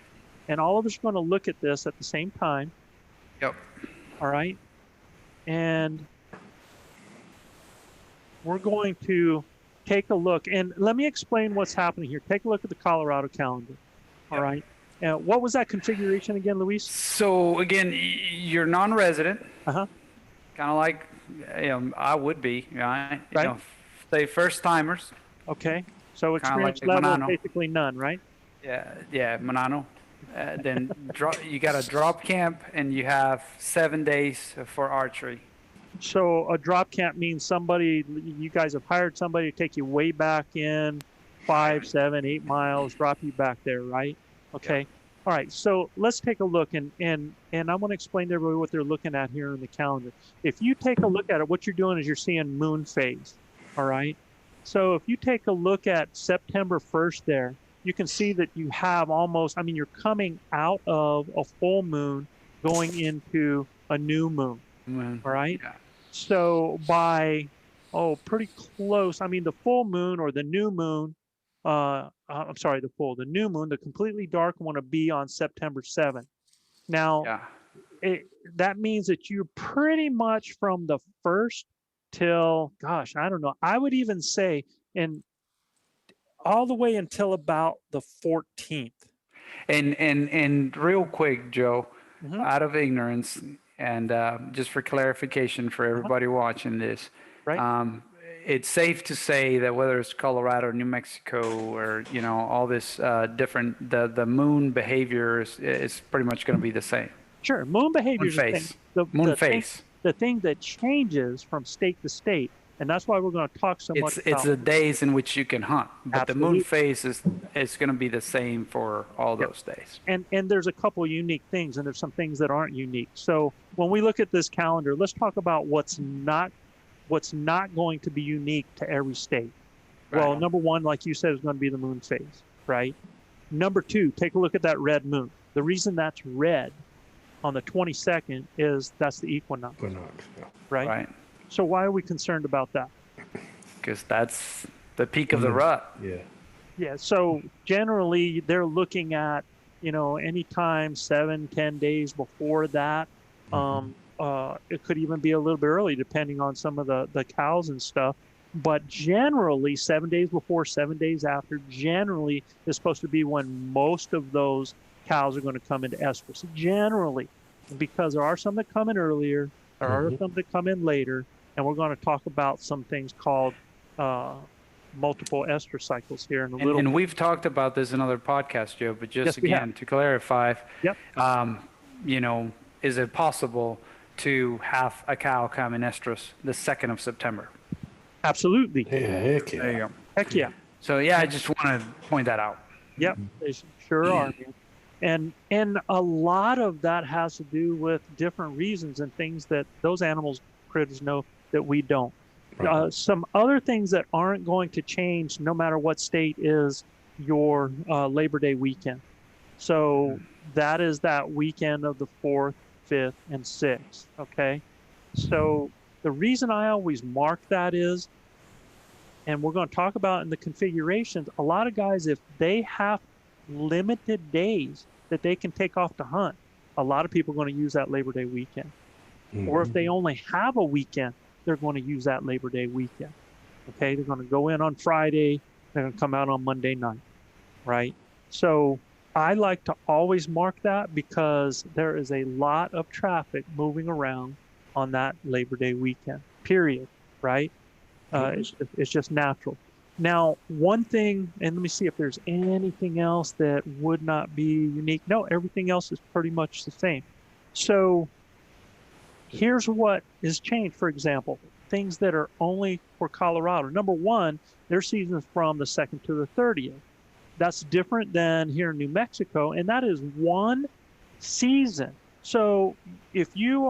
D: and all of us are going to look at this at the same time.
C: Yep.
D: All right? And we're going to take a look. And let me explain what's happening here. Take a look at the Colorado calendar. All right? And what was that configuration again, Luis?
C: So again, you're non-resident.
D: Uh-huh.
C: Kind of like, I would be, right?
D: Right.
C: You know, say first timers.
D: Okay. So
C: Kinda
D: experience
C: like
D: level is
C: Manano.
D: basically none, right?
C: Yeah, Manano. Then you got a drop camp, and you have 7 days for archery.
D: So a drop camp means you guys have hired somebody to take you way back in 5, 7, 8 miles, drop you back there, right? Okay. All right. So let's take a look, and I want to explain to everybody what they're looking at here in the calendar. If you take a look at it, what you're doing is you're seeing moon phase. All right. So if you take a look at September 1st there, you can see that you have you're coming out of a full moon going into a new moon. All right.
C: Yeah.
D: So by, pretty close. I mean, the full moon or the new moon, the new moon, the completely dark one will be on September 7th. Now, that means that you're pretty much from the 1st till, gosh, I don't know. I would even say, and all the way until about the 14th.
C: And real quick, Joe, out of ignorance, and just for clarification for everybody watching this,
D: right?
C: It's safe to say that whether it's Colorado, New Mexico, or all this different, the moon behavior is pretty much going to be the same.
D: Sure, moon behavior is
C: moon phase.
D: The thing that changes from state to state, and that's why we're going to talk so much.
C: It's the days in which you can hunt, but
D: Absolutely.
C: the moon phase is going to be the same for all those days.
D: And there's a couple unique things, and there's some things that aren't unique. So when we look at this calendar, let's talk about what's not going to be unique to every state. Right. Well, number one, like you said, is going to be the moon phase, right? Number two, take a look at that red moon. The reason that's red on the 22nd is that's the equinox. Right? So why are we concerned about that?
C: Because that's the peak of the rut.
D: Yeah. So generally they're looking at, anytime 7-10 days before that. It could even be a little bit early depending on some of the cows and stuff. But generally 7 days before, 7 days after, generally is supposed to be when most of those cows are going to come into estrus. Generally, because there are some that come in earlier, there are some that come in later, and we're going to talk about some things called multiple estrus cycles here in a little bit.
C: And we've talked about this in other podcasts, Joe, but just again to clarify, is it possible to have a cow come in estrus the 2nd of September?
D: Absolutely.
A: Yeah, heck yeah.
C: There you go.
D: Heck yeah.
C: So I just want to point that out.
D: Yep, they sure are, man. And a lot of that has to do with different reasons and things that those critters know that we don't. Right. Some other things that aren't going to change no matter what state is your Labor Day weekend. So that is that weekend of the 4th, 5th, and 6th, okay? So the reason I always mark that is, and we're going to talk about in the configurations, a lot of guys, if they have limited days that they can take off to hunt, a lot of people are going to use that Labor Day weekend. Or if they only have a weekend, they're going to use that Labor Day weekend, okay? They're going to go in on Friday, they're going to come out on Monday night, right? So I like to always mark that because there is a lot of traffic moving around on that Labor Day weekend, period, right? It's just natural. Now, one thing, and let me see if there's anything else that would not be unique. No, everything else is pretty much the same. So here's what is changed, for example, things that are only for Colorado. Number one, their season is from the 2nd to the 30th. That's different than here in New Mexico, and that is one season. So if you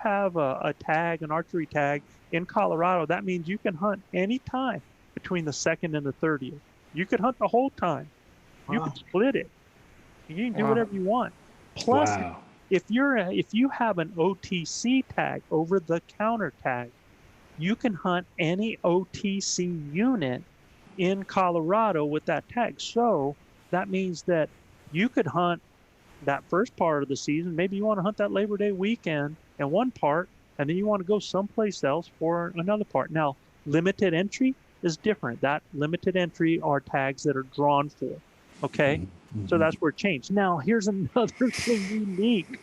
D: have a tag, an archery tag in Colorado, that means you can hunt any time between the 2nd and the 30th. You could hunt the whole time. You can split it. You can do whatever you want. Plus, if you have an OTC tag, over the counter tag, you can hunt any OTC unit in Colorado with that tag. So that means that you could hunt that first part of the season. Maybe you want to hunt that Labor Day weekend in one part, and then you want to go someplace else for another part. Now, limited entry is different. That limited entry are tags that are drawn for. Okay? So that's where it changed. Now, here's another thing unique,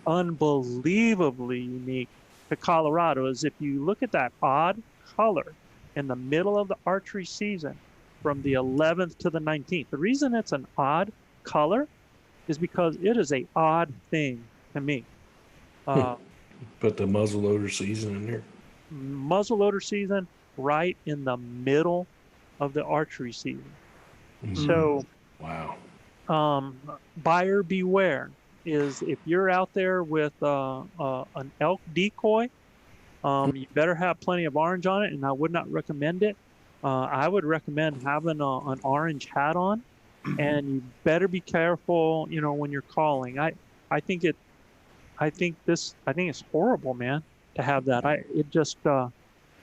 D: unbelievably unique to Colorado, is if you look at that odd color in the middle of the archery season from the 11th to the 19th. The reason it's an odd color is because it is a odd thing to me.
A: Put the muzzleloader season in there.
D: Muzzleloader season right in the middle of the archery season. So
A: Wow.
D: Buyer beware is if you're out there with an elk decoy, you better have plenty of orange on it, and I would not recommend it. I would recommend having an orange hat on, and you better be careful, when you're calling. I think it's horrible, man, to have that.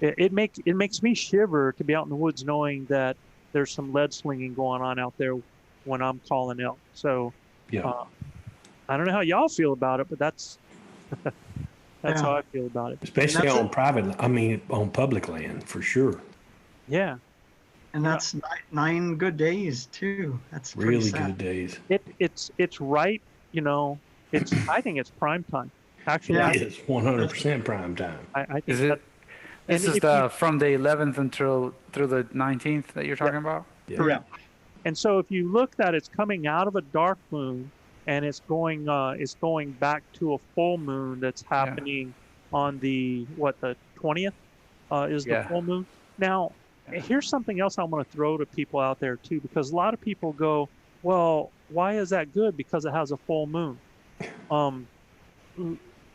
D: It makes me shiver to be out in the woods knowing that there's some lead slinging going on out there when I'm calling elk. So, I don't know how y'all feel about it, but that's how I feel about it.
A: Especially on on public land, for sure.
D: Yeah.
E: And that's 9 good days too. That's
A: Really
E: sad.
A: good days.
D: It's right, I think it's prime time. Actually,
A: It is 100% prime time.
D: I think
C: Is it? This is from the 11th through the 19th that you're talking about?
A: Yeah.
E: Correct.
D: And so if you look that it's coming out of a dark moon and it's going back to a full moon that's happening on the 20th is the full moon. Now, here's something else I want to throw to people out there too, because a lot of people go, well, why is that good? Because it has a full moon.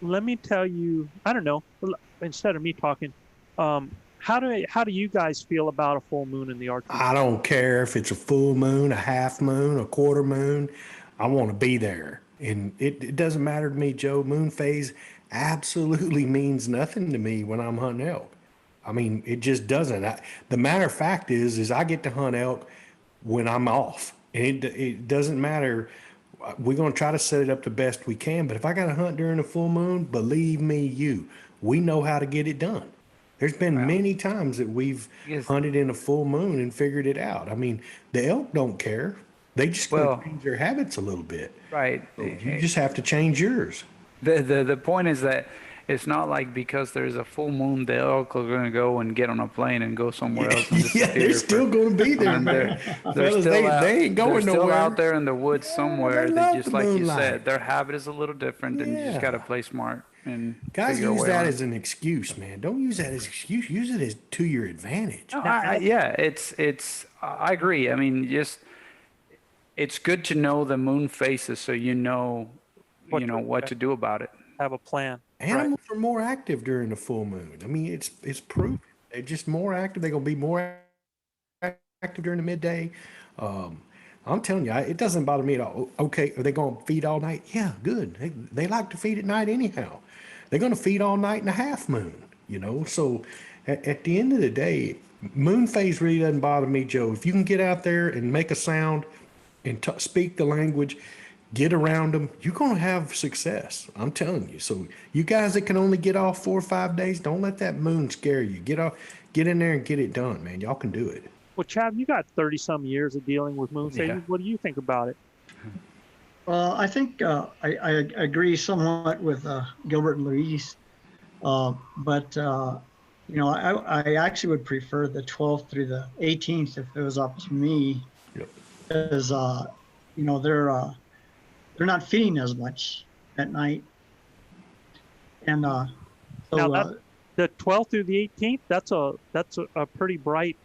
D: Let me tell you, I don't know, instead of me talking, how do you guys feel about a full moon in the archery?
A: I don't care if it's a full moon, a half moon, a quarter moon. I want to be there. And it doesn't matter to me, Joe. Moon phase absolutely means nothing to me when I'm hunting elk. I mean, it just doesn't. The matter of fact is I get to hunt elk when I'm off. And it doesn't matter. We're going to try to set it up the best we can. But if I got to hunt during a full moon, believe me, we know how to get it done. There's been many times that we've hunted in a full moon and figured it out. I mean, the elk don't care. They just going to change their habits a little bit.
C: Right.
A: So you just have to change yours.
C: The point is that it's not like because there's a full moon, the elk are going to go and get on a plane and go somewhere else and disappear.
A: Yeah, they're still going to be there, man.
C: They're still
A: they ain't going
C: they're
A: nowhere.
C: still out there in the woods somewhere.
A: they
C: They
A: love
C: just
A: the
C: like you
A: moonlight.
C: said, their habit is a little different, and you just got to
A: Yeah.
C: play smart and
A: Guys
C: figure a
A: use
C: way
A: that
C: on it.
A: as an excuse, man. Don't use that as an excuse. Use it as to your advantage.
C: No, it's. I agree. I mean, it's good to know the moon phases so you know what to do about it.
D: Have a plan.
A: Animals are more active during the full moon. I mean, it's proven. They're just more active. They're going to be more active during the midday. I'm telling you, it doesn't bother me at all. Okay, are they going to feed all night? Yeah, good. They like to feed at night anyhow. They're going to feed all night in a half moon, So at the end of the day, moon phase really doesn't bother me, Joe. If you can get out there and make a sound and speak the language, get around them, you're going to have success. I'm telling you. So you guys that can only get off 4 or 5 days, don't let that moon scare you. Get in there and get it done, man. Y'all can do it.
D: Well, Chad, you got 30-some years of dealing with moon phases.
C: Yeah.
D: What do you think about it?
E: Well, I think I agree somewhat with Gilbert and Luis, but I actually would prefer the 12th through the 18th if it was up to me, because they're not feeding as much at night, and
D: Now the 12th through the 18th, that's a pretty bright.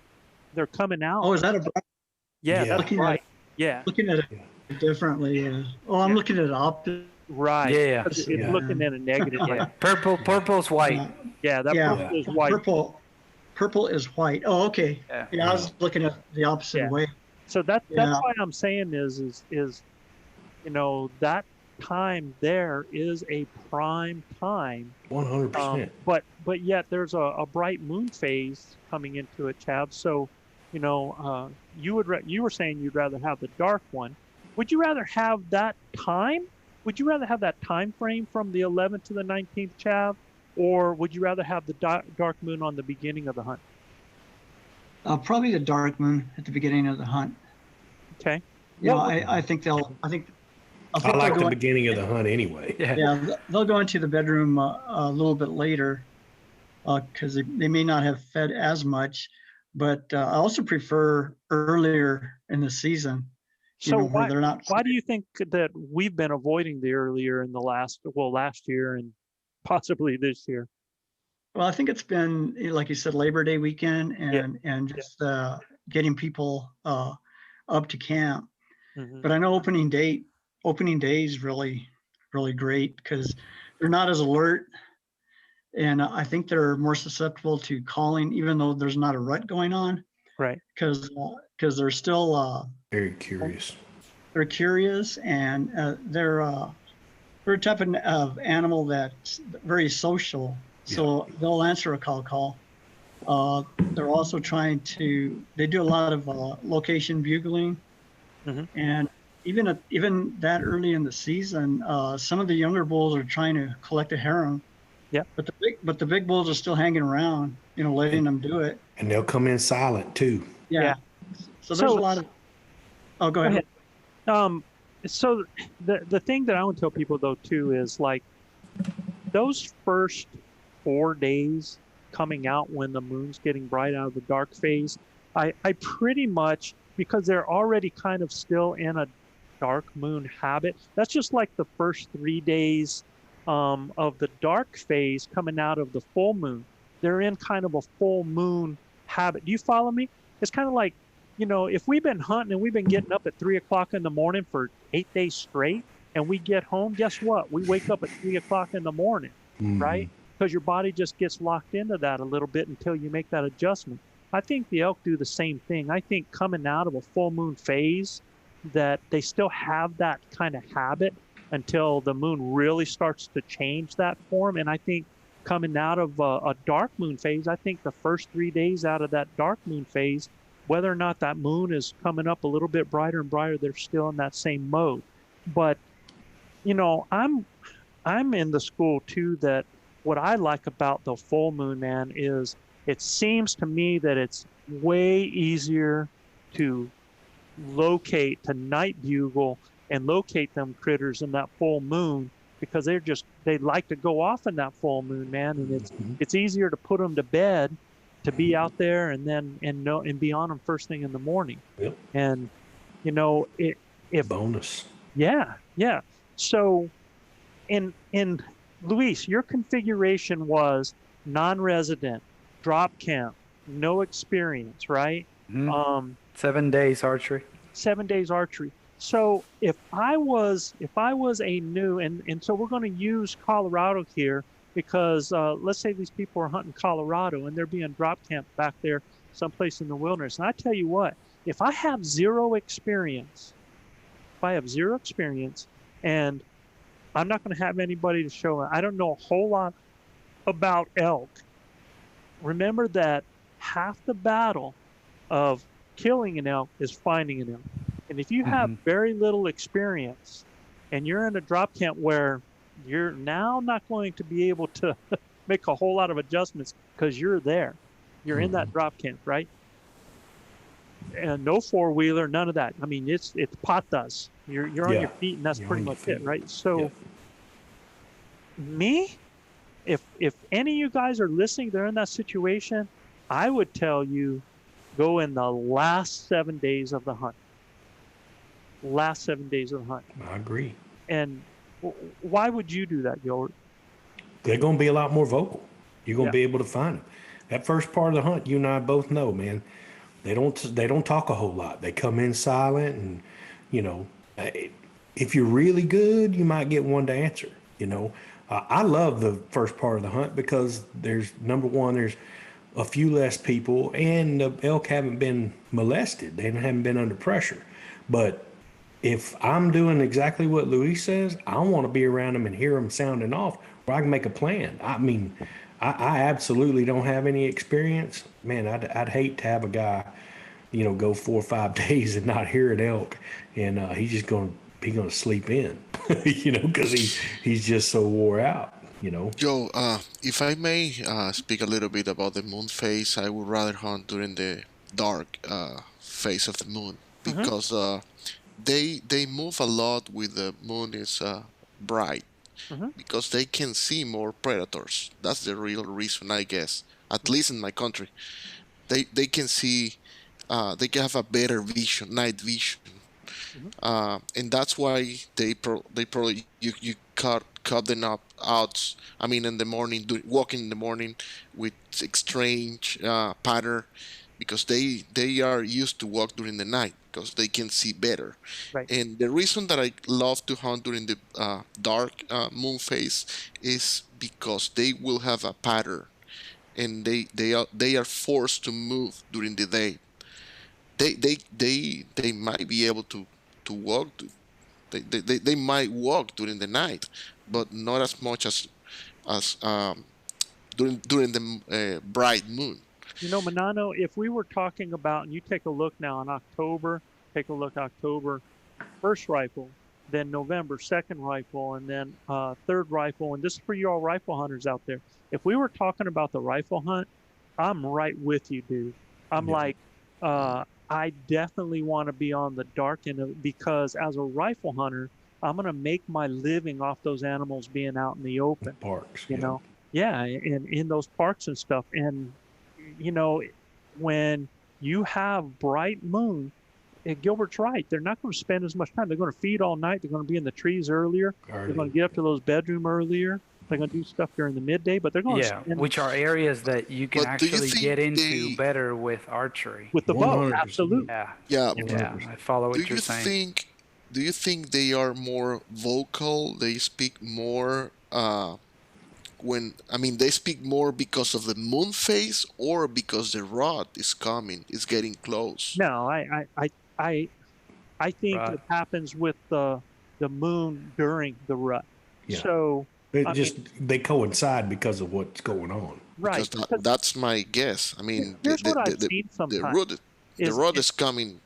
D: They're coming out.
E: oh, is that a
D: Yeah,
A: Yeah.
D: that's
E: Looking
D: right.
E: at-
D: Yeah,
E: looking at it differently? I'm looking at it opposite.
D: right.
C: Yeah.
D: It's
A: Yeah.
D: looking at a negative light.
C: Yeah, purple's white.
D: Yeah, that
E: Yeah.
D: purple is white.
E: Purple is white. Oh, okay.
C: Yeah.
E: I was looking at the opposite
D: Yeah.
E: way.
D: So that's
E: Yeah.
D: why I'm saying is that time there is a prime time.
A: 100%.
D: But yet there's a bright moon phase coming into it, Chav. So, you were saying you'd rather have the dark one. Would you rather have that time? Would you rather have that time frame from the 11th to the 19th, Chav, or would you rather have the dark moon on the beginning of the hunt?
E: Probably the dark moon at the beginning of the hunt.
D: Okay.
E: I think
A: I
E: they'll
A: like the
E: go,
A: beginning of the hunt anyway.
E: they'll go into the bedroom a little bit later because they may not have fed as much, but I also prefer earlier in the season
D: So
E: where they're not.
D: why do you think that we've been avoiding the earlier in the last year and possibly this year?
E: Well, I think it's been, like you said, Labor Day weekend
D: Yeah.
E: and just getting people up to camp.
D: Mhm.
E: But I know opening day is really, really great because they're not as alert. And I think they're more susceptible to calling, even though there's not a rut going on,
D: Right.
E: because they're still
A: Very curious.
E: they're curious and they're a type of animal that's very social. So they'll answer a call. They're also they do a lot of location bugling,
D: Mhm.
E: and even that early in the season, some of the younger bulls are trying to collect a harem.
D: Yeah.
E: But the big bulls are still hanging around, letting them do it.
A: And they'll come in silent too.
E: Yeah. So there's a lot of. Oh, go ahead.
D: So the thing that I would tell people though too is like those first 4 days coming out when the moon's getting bright out of the dark phase, I pretty much, because they're already kind of still in a dark moon habit, that's just like the first 3 days of the dark phase coming out of the full moon. They're in kind of a full moon habit. Do you follow me? It's kind of like, if we've been hunting and we've been getting up at 3 o'clock in the morning for 8 days straight, and we get home, guess what? We wake up at 3 o'clock in the morning, right? Because your body just gets locked into that a little bit until you make that adjustment. I think the elk do the same thing. I think coming out of a full moon phase, that they still have that kind of habit until the moon really starts to change that form. And I think coming out of a dark moon phase, I think the first 3 days out of that dark moon phase, whether or not that moon is coming up a little bit brighter and brighter, they're still in that same mode. But, I'm in the school too that what I like about the full moon, man, is it seems to me that it's way easier to to night bugle and locate them critters in that full moon, because they like to go off in that full moon, man, and it's easier to put them to bed, to be out there and be on them first thing in the morning.
A: Yep.
D: And if
A: bonus.
D: Yeah. So in Luis, your configuration was non-resident, drop camp, no experience, right?
C: 7 days archery.
D: 7 days archery. So if I was a new, and so we're going to use Colorado here, because let's say these people are hunting Colorado and they're being drop camped back there someplace in the wilderness. And I tell you what, if I have zero experience, and I'm not going to have anybody to show it, I don't know a whole lot about elk, remember that half the battle of killing an elk is finding an elk. And if you have very little experience and you're in a drop camp where you're now not going to be able to make a whole lot of adjustments because you're there, you're in that drop camp, right? And no four-wheeler, none of that. I mean, it's patas. You're on your feet, and that's pretty much it, right? So me, if any of you guys are listening, they're in that situation, I would tell you, go in the last 7 days of the hunt. Last 7 days of the hunt.
A: I agree.
D: And why would you do that, Gilbert?
A: They're going to be a lot more vocal. You're going to be able to find them. That first part of the hunt, you and I both know, man. They don't talk a whole lot. They come in silent, and if you're really good, you might get one to answer. I love the first part of the hunt because there's a few less people, and the elk haven't been molested. They haven't been under pressure. But if I'm doing exactly what Luis says, I want to be around them and hear them sounding off where I can make a plan. I mean, I absolutely don't have any experience. Man, I'd hate to have a guy, go 4 or 5 days and not hear an elk, and he's going to sleep in, because he's just so wore out.
F: Joe, if I may speak a little bit about the moon phase, I would rather hunt during the dark phase of the moon because they move a lot with the moon is bright because they can see more predators. That's the real reason, I guess. At least in my country, they can see, they can have a better vision, night vision. and that's why they probably you cut them up out. I mean, in the morning, walking in the morning with strange pattern, because they are used to walk during the night because they can see better.
D: Right.
F: And the reason that I love to hunt during the dark moon phase is because they will have a pattern, and they are forced to move during the day. They might be able to walk. They might walk during the night, but not as much as during the bright moon.
D: You know, Manano, if we were talking about, and you take a look now in October, take a look October, first rifle, then November, second rifle, and then third rifle. And this is for you all rifle hunters out there. If we were talking about the rifle hunt, I'm right with you, dude. I'm like, I definitely want to be on the dark end of it, because as a rifle hunter, I'm going to make my living off those animals being out in the open.
A: Parks.
D: You know? Yeah, and in those parks and stuff. And, you know, when you have bright moon, Gilbert's right. They're not going to spend as much time. They're going to feed all night. They're going to be in the trees earlier. They're going to get up to those bedroom earlier. They're going to do stuff during the midday, but they're going to spend
C: which are areas that you can
F: But do you
C: actually
F: think
C: get into better with archery.
D: with the bow.
A: 100%.
D: Absolutely.
F: Yeah.
C: Yeah, I follow what you're saying.
F: Do you think they are more vocal? They speak more they speak more because of the moon phase, or because the rod is coming, is getting close?
D: No, I think
C: Rut.
D: it happens with the moon during the rut.
A: Yeah.
D: So
A: They coincide because of what's going on.
D: right.
F: Because that's my guess. I mean,
D: Here's what I've seen sometimes.
F: the rod is coming.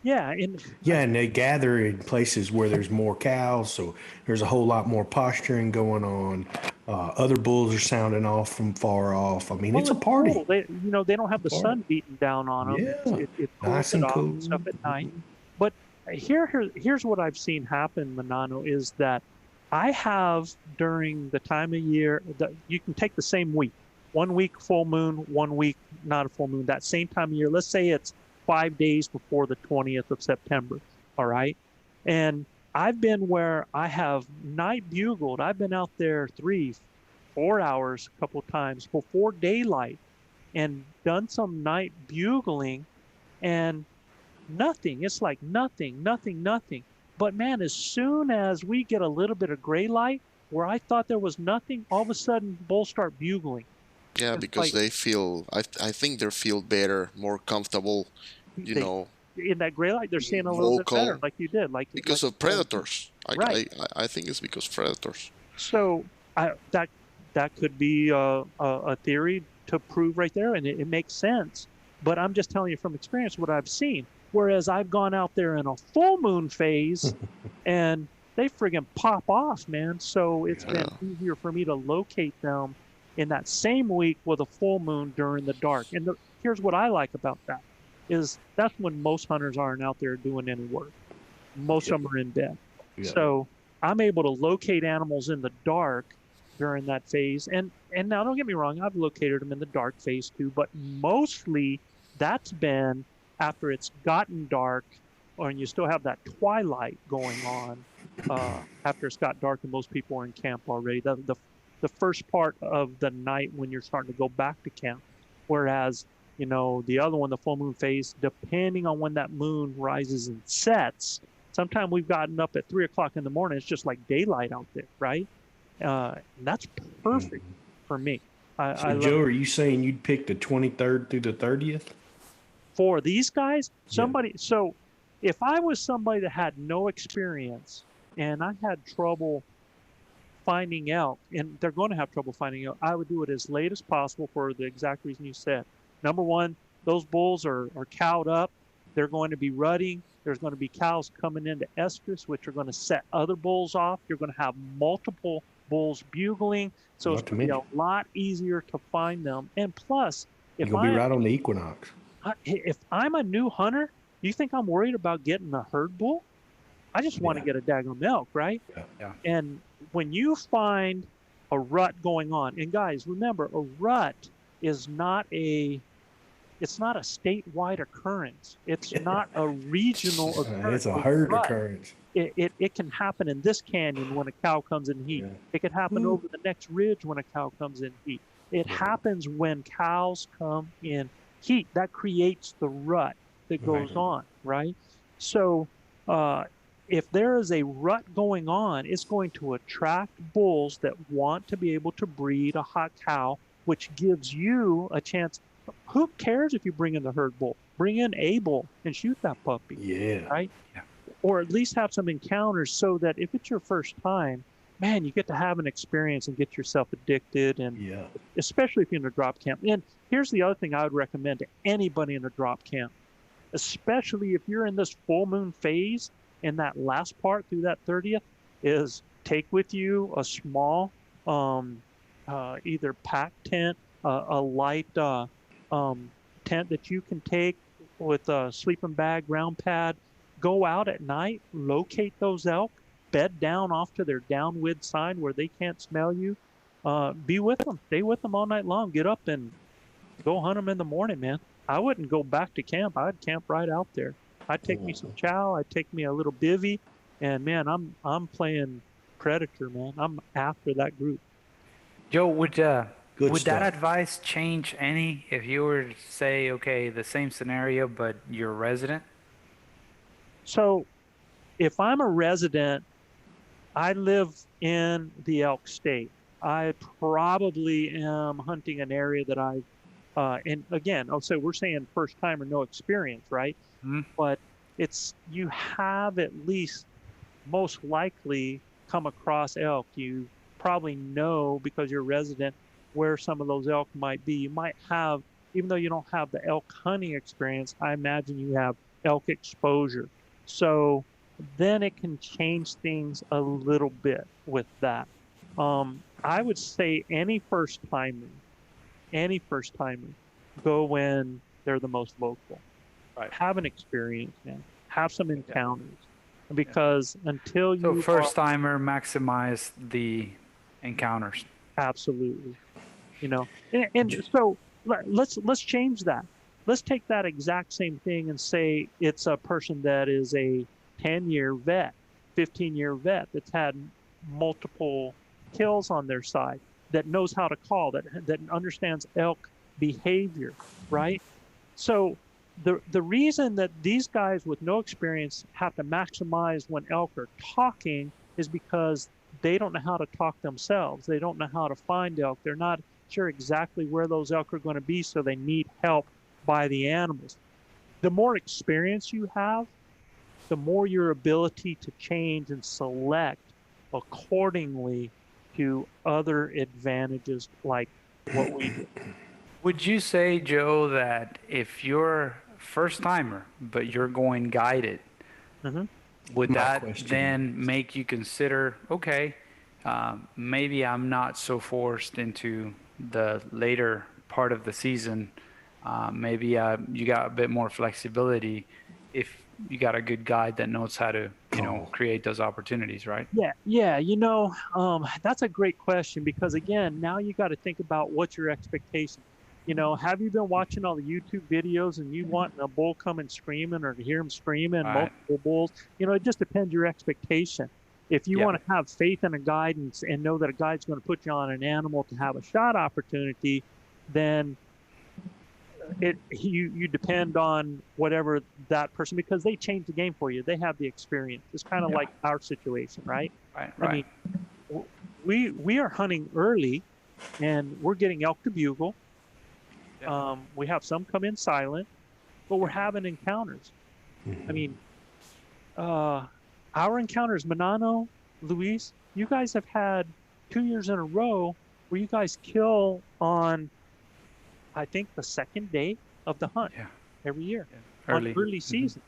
D: Yeah, and
A: Yeah, and they gather in places where there's more cows, so there's a whole lot more posturing going on. Other bulls are sounding off from far off. I mean, it's a party.
D: cool. They don't have the sun beating down on them.
A: Yeah.
D: It
A: Nice
D: cools
A: and
D: it off
A: cool.
D: and stuff at night. But here's what I've seen happen, Manano, is that I have, during the time of year, that you can take the same week, 1 week full moon, 1 week not a full moon, that same time of year. Let's say it's 5 days before the 20th of September. All right. And I've been where I have night bugled. I've been out there 3-4 hours a couple times before daylight and done some night bugling, and nothing. It's like nothing. But man, as soon as we get a little bit of gray light where I thought there was nothing, all of a sudden bulls start bugling.
F: Yeah,
D: It's
F: because
D: like-
F: they feel. I think they feel better, more comfortable. You
D: They-
F: know,
D: In that gray light, they're seeing a little
F: vocal,
D: bit better, like you did.
F: because
D: like-
F: of predators.
D: Right.
F: I think it's because of predators.
D: So that could be a theory to prove right there, and it makes sense. But I'm just telling you from experience what I've seen. Whereas I've gone out there in a full moon phase, and they friggin' pop off, man. So it's been easier for me to locate them in that same week with a full moon during the dark. And here's what I like about that, is that's when most hunters aren't out there doing any work. Most of them are in bed.
A: Yeah.
D: So I'm able to locate animals in the dark during that phase. And now don't get me wrong, I've located them in the dark phase too, but mostly that's been after it's gotten dark, or you still have that twilight going on after it's got dark and most people are in camp already. The first part of the night when you're starting to go back to camp. Whereas, you know, the other one, the full moon phase, depending on when that moon rises and sets, sometimes we've gotten up at 3 o'clock in the morning. It's just like daylight out there, right? And that's perfect for me. I
A: So,
D: love
A: Joe,
D: it.
A: are you saying you'd pick the 23rd through the 30th?
D: For these guys, so if I was somebody that had no experience and I had trouble finding elk, and they're going to have trouble finding elk, I would do it as late as possible for the exact reason you said. Number one, those bulls are cowed up. They're going to be rutting. There's going to be cows coming into estrus, which are going to set other bulls off. You're going to have multiple bulls bugling. So
A: Not
D: it's
A: to
D: going to be a
A: mention.
D: lot easier to find them. And plus,
A: You're going to be right on the equinox.
D: if I'm a new hunter, you think I'm worried about getting a herd bull? I just want to get a daggone elk, right?
C: Yeah.
D: And when you find a rut going on, and guys, remember, a rut is not a it's not a statewide occurrence. It's not a regional occurrence.
A: It's a herd
D: But
A: occurrence.
D: it can happen in this canyon when a cow comes in heat.
A: Yeah.
D: It could happen over the next ridge when a cow comes in heat. It happens when cows come in heat. That creates the rut that goes on, right? So if there is a rut going on, it's going to attract bulls that want to be able to breed a hot cow, which gives you a chance. Who cares if you bring in the herd bull? Bring in a bull and shoot that puppy.
A: Yeah.
D: Right? Yeah. Or at least have some encounters so that if it's your first time, man, you get to have an experience and get yourself addicted, and especially if you're in a drop camp. And here's the other thing I would recommend to anybody in a drop camp, especially if you're in this full moon phase in that last part through that 30th, is take with you a small either pack tent, a light tent that you can take with a sleeping bag, ground pad. Go out at night, locate those elk, bed down off to their downwind side where they can't smell you. Be with them. Stay with them all night long. Get up and go hunt them in the morning, man. I wouldn't go back to camp. I'd camp right out there. I'd take me some chow. I'd take me a little bivvy, and man, I'm playing predator, man. I'm after that group.
C: Joe, would that
A: stuff.
C: advice change any if you were to say, okay, the same scenario, but you're a resident?
D: So if I'm a resident, I live in the elk state. I probably am hunting an area that and again, I'll say we're saying first time or no experience, right? But you have at least most likely come across elk. You probably know, because you're a resident, where some of those elk might be. You might have, even though you don't have the elk hunting experience, I imagine you have elk exposure. So then it can change things a little bit with that. I would say any first timer, go when they're the most local. Right. Have an experience, man. Have some encounters. Because until you...
C: So first timer, maximize the encounters.
D: Absolutely. And so let's change that. Let's take that exact same thing and say it's a person that is a 10-year vet, 15-year vet that's had multiple kills on their side, that knows how to call, that understands elk behavior, right? So the reason that these guys with no experience have to maximize when elk are talking is because they don't know how to talk themselves. They don't know how to find elk. They're not sure exactly where those elk are going to be, so they need help by the animals. The more experience you have, the more your ability to change and select accordingly to other advantages like what we do.
C: Would you say, Joe, that if you're first timer, but you're going guided, would that then make you consider, okay, maybe I'm not so forced into the later part of the season. Maybe you got a bit more flexibility if you got a good guide that knows how to, create those opportunities, right?
D: Yeah. That's a great question, because again, now you got to think about what's your expectation. Have you been watching all the YouTube videos and you want a bull coming screaming or to hear him screaming, multiple bulls? It just depends your expectation. If you want to have faith in a guide and know that a guide's going to put you on an animal to have a shot opportunity, then you depend on whatever that person, because they change the game for you. They have the experience. It's kind of like our situation, right?
C: Right.
D: I mean, we are hunting early, and we're getting elk to bugle. We have some come in silent, but we're having encounters. I mean, our encounters, Manano, Luis, you guys have had 2 years in a row where you guys kill on, I think, the second day of the hunt every year. Early season.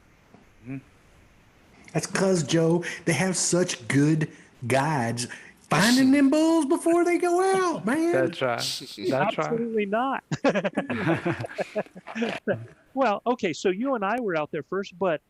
A: That's because, Joe, they have such good guides finding them bulls before they go out, man.
C: That's right.
D: Absolutely not. Well, okay, so you and I were out there first, but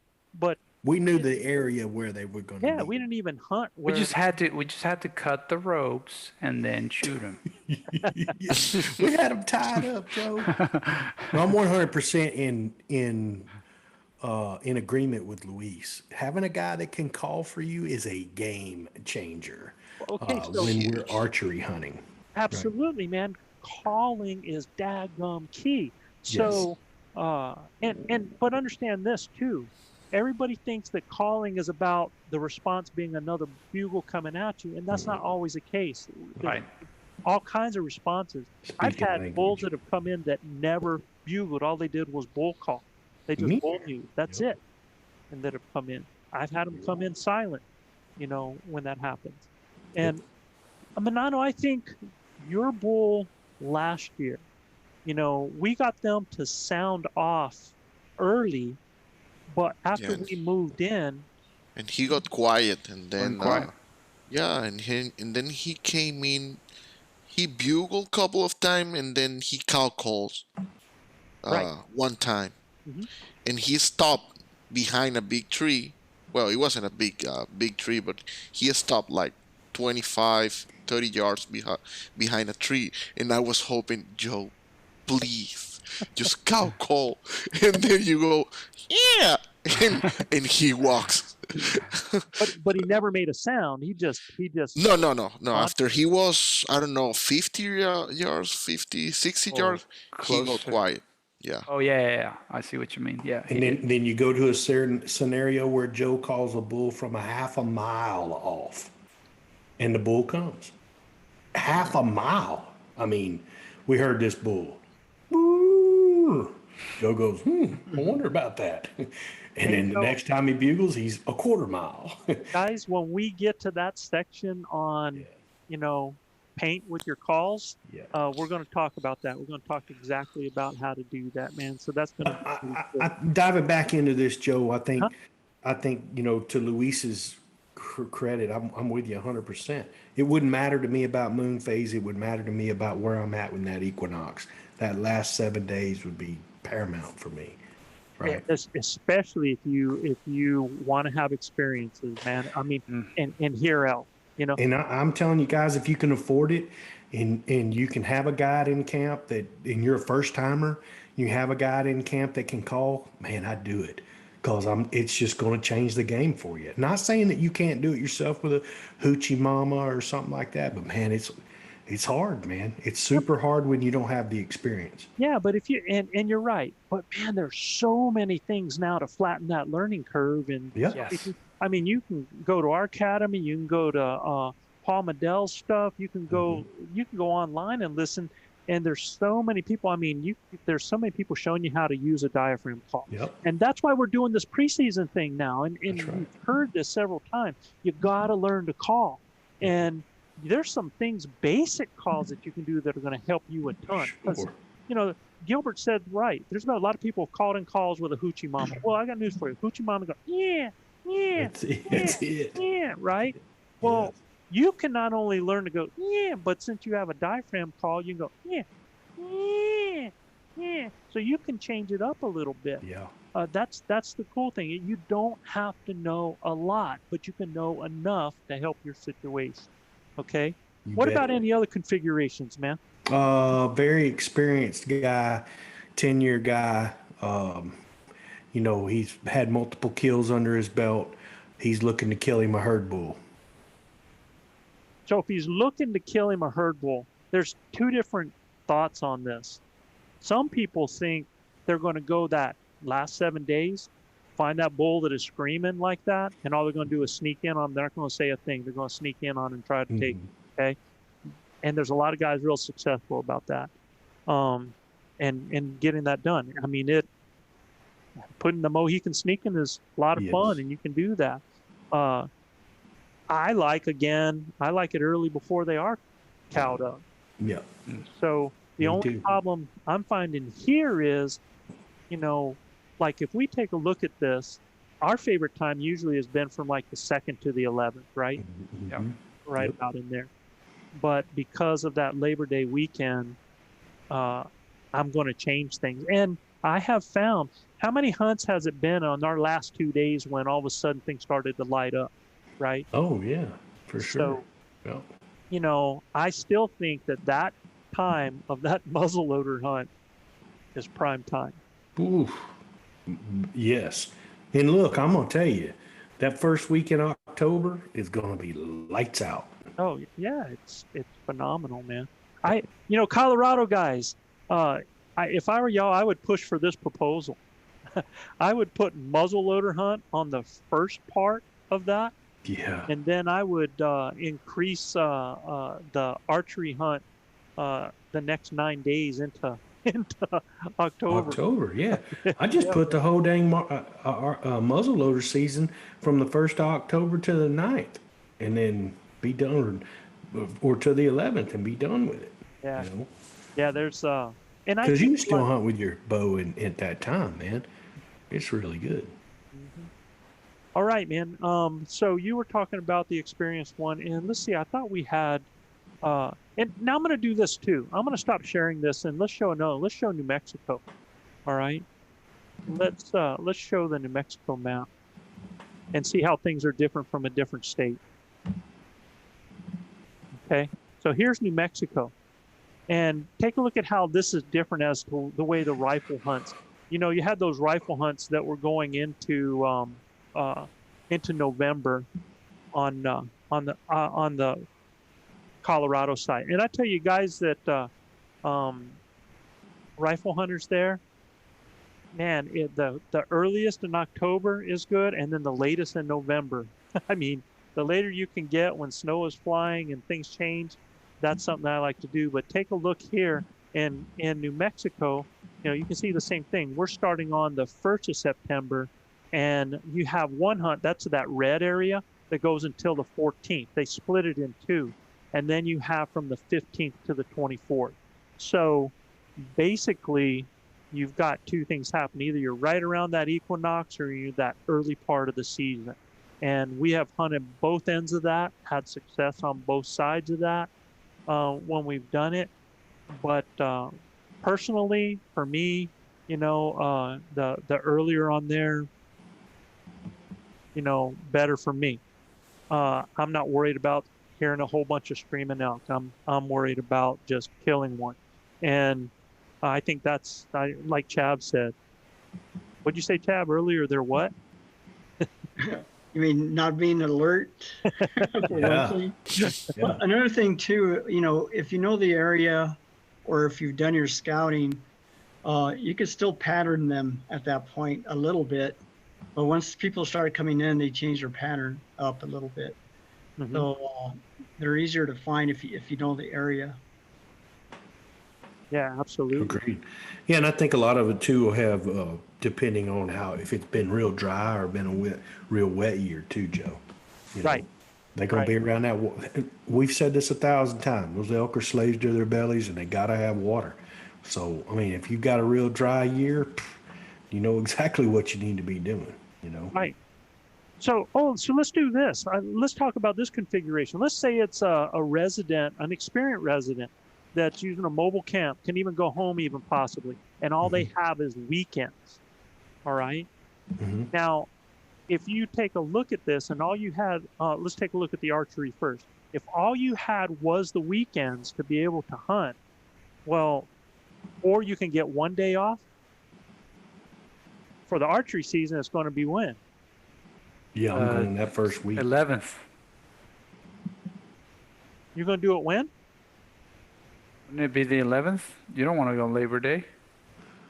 A: We knew the area where they were going to
D: Yeah,
A: be.
D: we didn't even hunt
C: We
D: where.
C: just had to cut the ropes and then shoot them.
A: We had them tied up, Joe. No, I'm 100% in agreement with Luis. Having a guy that can call for you is a game changer.
D: Okay, so
A: When we're
F: Huge.
A: archery hunting.
D: absolutely, man. Calling is daggum key. So, but understand this too. Everybody thinks that calling is about the response being another bugle coming at you, and that's not always the case. There's
C: Right.
D: all kinds of responses. I've
A: Speaking
D: had
A: language.
D: bulls that have come in that never bugled. All they did was bull call. They just
A: Me?
D: bull mute. That's it. And that have come in. I've had them come in silent, when that happens. And Manano, I think your bull last year, we got them to sound off early, but after
F: Yeah.
D: we moved in,
F: And he got quiet, and then
C: quiet.
F: yeah, and then he came in. He bugled a couple of times, and then he cow calls
D: Right.
F: one time,
D: Mhm.
F: and he stopped behind a big tree. Well, it wasn't a big tree, but he stopped like 25, 30 yards behind a tree, and I was hoping, Joe, please, just cow call, and then you go, yeah, and he walks.
D: but he never made a sound. He just
F: No.
D: Huh?
F: After he was, I don't know, 50 yards, 50, 60
C: Oh,
F: yards, he got
C: closer.
F: quiet. Yeah.
C: Oh yeah. I see what you mean. Yeah.
A: And then you go to a certain scenario where Joe calls a bull from a half a mile off, and the bull comes. Half a mile. I mean, we heard this bull. Boo. Joe goes, I wonder about that. And then the next time he bugles, he's a quarter mile.
D: guys, when we get to that section on, paint with your calls,
A: Yeah.
D: we're going to talk about that. We're going to talk exactly about how to do that, man. So that's going to.
A: Diving back into this, Joe, I think,
D: Huh?
A: to Luis's credit, I'm with you 100%. It wouldn't matter to me about moon phase. It would matter to me about where I'm at with that equinox. That last 7 days would be paramount for me. Right.
D: Especially if you want to have experiences, man. I mean, and hear elk,
A: And I'm telling you guys, if you can afford it, and you can have a guide in camp and you're a first timer, you have a guide in camp that can call, man, I'd do it, because it's just going to change the game for you. Not saying that you can't do it yourself with a hoochie mama or something like that, but man, it's hard, man. It's super hard when you don't have the experience.
D: Yeah, but if you and you're right, but man, there's so many things now to flatten that learning curve. And
A: Yeah.
C: Yes.
D: I mean, you can go to our academy, you can go to Paul Medell's stuff, you can go online and listen. And there's so many people. I mean, there's so many people showing you how to use a diaphragm call.
A: Yep.
D: And that's why we're doing this preseason thing now. And
A: That's right.
D: you've heard this several times. You got to learn to call. And there's some things, basic calls that you can do that are going to help you a ton. 'Cause,
A: Sure.
D: Gilbert said right. There's a lot of people who've called in calls with a hoochie mama. Well, I got news for you. Hoochie mama go, yeah,
A: That's it.
D: yeah, right? Well, you can not only learn to go, yeah, but since you have a diaphragm call, you can go, yeah. So you can change it up a little bit.
A: Yeah.
D: That's the cool thing. You don't have to know a lot, but you can know enough to help your situation. Okay.
A: You
D: What
A: bet.
D: about any other configurations, man?
A: Very experienced guy, 10-year guy. He's had multiple kills under his belt. He's looking to kill him a herd bull.
D: So if he's looking to kill him a herd bull, there's two different thoughts on this. Some people think they're going to go that last 7 days, find that bull that is screaming like that, and all they're going to do is sneak in on him. They're not going to say a thing. They're going to sneak in on him and try to take him. Okay. And there's a lot of guys real successful about that. And getting that done. I mean, putting the Mohican sneaking is a lot of fun, and you can do that. I like it early before they are cowed up.
A: Yeah.
D: So the
A: Me
D: only
A: too.
D: problem I'm finding here is, like if we take a look at this, our favorite time usually has been from like the 2nd to the 11th, right?
C: Yeah.
D: Right
A: Yep.
D: about in there. But because of that Labor Day weekend, I'm going to change things. And I have found how many hunts has it been on our last 2 days when all of a sudden things started to light up, right?
A: Oh yeah, for sure.
D: So,
A: Yeah.
D: you know, I still think that time of that muzzleloader hunt is prime time.
A: Ooh, yes. And look, I'm gonna tell you, that first week in October is gonna be lights out.
D: Oh yeah, it's phenomenal, man. Colorado guys, if I were y'all, I would push for this proposal. I would put muzzleloader hunt on the first part of that,
A: Yeah.
D: and then I would increase the archery hunt the next 9 days into October.
A: October, yeah. I just
D: Yeah.
A: put the whole dang muzzleloader season from the 1st of October to the 9th, and then be done, or to the 11th and be done with it.
D: Yeah,
A: You know,
D: yeah. There's and I
A: because you
D: think
A: can still hunt with your bow at that time, man. It's really good.
D: All right, man. So you were talking about the experienced one, and let's see. I thought we had, and now I'm going to do this too. I'm going to stop sharing this, and let's show New Mexico. All right. Let's show the New Mexico map, and see how things are different from a different state. Okay. So here's New Mexico, and take a look at how this is different as to the way the rifle hunts. You know, you had those rifle hunts that were going into November on the Colorado side. And I tell you guys that rifle hunters there, man, the earliest in October is good, and then the latest in November. I mean, the later you can get when snow is flying and things change, that's something I like to do. But take a look here in New Mexico. You know, you can see the same thing. We're starting on the 1st of September, and you have one hunt, that's that red area, that goes until the 14th. They split it in two. And then you have from the 15th to the 24th. So basically, you've got two things happening. Either you're right around that equinox or you're that early part of the season. And we have hunted both ends of that, had success on both sides of that when we've done it. But personally, for me, you know, the earlier on there, you know, better for me. I'm not worried about hearing a whole bunch of screaming elk. I'm worried about just killing one. And I think that's like Chab said. What'd you say, Chab, earlier? They're what?
E: You mean not being alert? For one thing. Well, another thing too, you know, if you know the area or if you've done your scouting, you can still pattern them at that point a little bit. But once people start coming in, they change their pattern up a little bit.
D: Mhm.
E: So they're easier to find if you know the area.
D: Yeah, absolutely.
A: Agreed. Yeah, and I think a lot of it too will have, depending on if it's been real dry or been a real wet year too, Joe. You know,
D: Right.
A: they're going to be around that. We've said this 1,000 times. Those elk are slaves to their bellies, and they got to have water. So, I mean, if you've got a real dry year, you know exactly what you need to be doing. You know.
D: Right. So let's do this. Let's talk about this configuration. Let's say it's a resident, an experienced resident that's using a mobile camp, can even go home even possibly, and all they have is weekends. All right. Now, if you take a look at this and all you had, let's take a look at the archery first. If all you had was the weekends to be able to hunt, well, or you can get 1 day off. For the archery season, it's going to be when?
A: Yeah, I'm going that first week.
C: 11th.
D: You're going to do it when?
C: Wouldn't it be the 11th? You don't want to go Labor Day.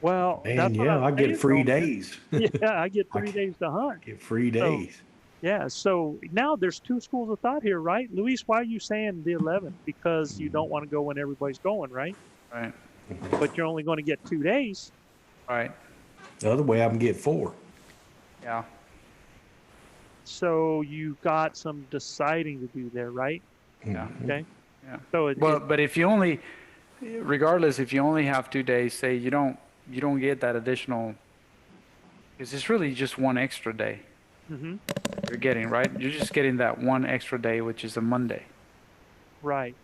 D: Well,
A: And
D: that's what
A: yeah,
D: I'm
A: I get
D: saying,
A: free
D: though.
A: days.
D: Yeah, I get 3 days to hunt.
A: Get free days.
D: Yeah, so now there's two schools of thought here, right? Luis, why are you saying the 11th? Because you don't want to go when everybody's going, right?
C: Right.
D: But you're only going to get 2 days.
C: Right.
A: The other way, I can get 4.
C: Yeah.
D: So you got some deciding to do there, right?
C: Yeah.
D: Okay.
C: Yeah.
D: So
C: But if you only, regardless, if you only have 2 days, say you don't get that additional, because it's really just one extra day you're getting, right? You're just getting that one extra day, which is a Monday.
D: right.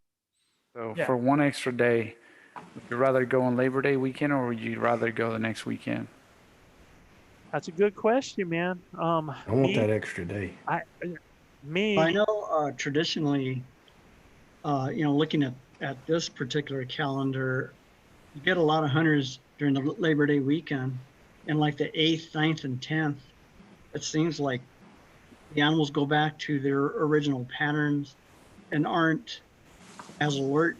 C: So
D: Yeah.
C: for one extra day, would you rather go on Labor Day weekend or would you rather go the next weekend?
D: That's a good question, man.
A: I want that extra day.
D: I, me,
E: I know traditionally, looking at this particular calendar, you get a lot of hunters during the Labor Day weekend, and like the 8th, 9th, and 10th, it seems like the animals go back to their original patterns and aren't as alert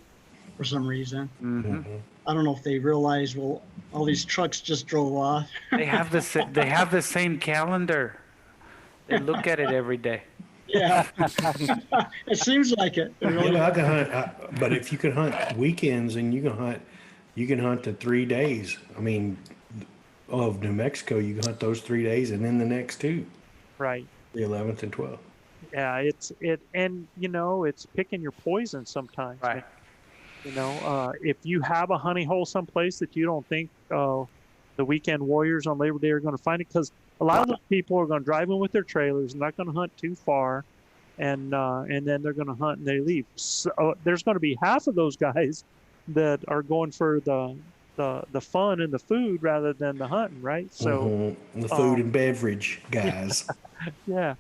E: for some reason. I don't know if they realize, well, all these trucks just drove off.
C: They have the same calendar. They look at it every day.
E: Yeah, it seems like it. It
A: Yeah,
E: really-
A: but I can hunt. But if you can hunt weekends and you can hunt the 3 days. I mean, of New Mexico, you can hunt those 3 days and then the next two,
D: right.
A: the 11th and 12th.
D: Yeah, and it's picking your poison sometimes.
C: Right.
D: If you have a honey hole someplace that you don't think the weekend warriors on Labor Day are going to find it, because a lot of those people are going to drive in with their trailers, not going to hunt too far, and then they're going to hunt and they leave. So there's going to be half of those guys that are going for the fun and the food rather than the hunting, right? So
A: the food and beverage guys.
D: yeah.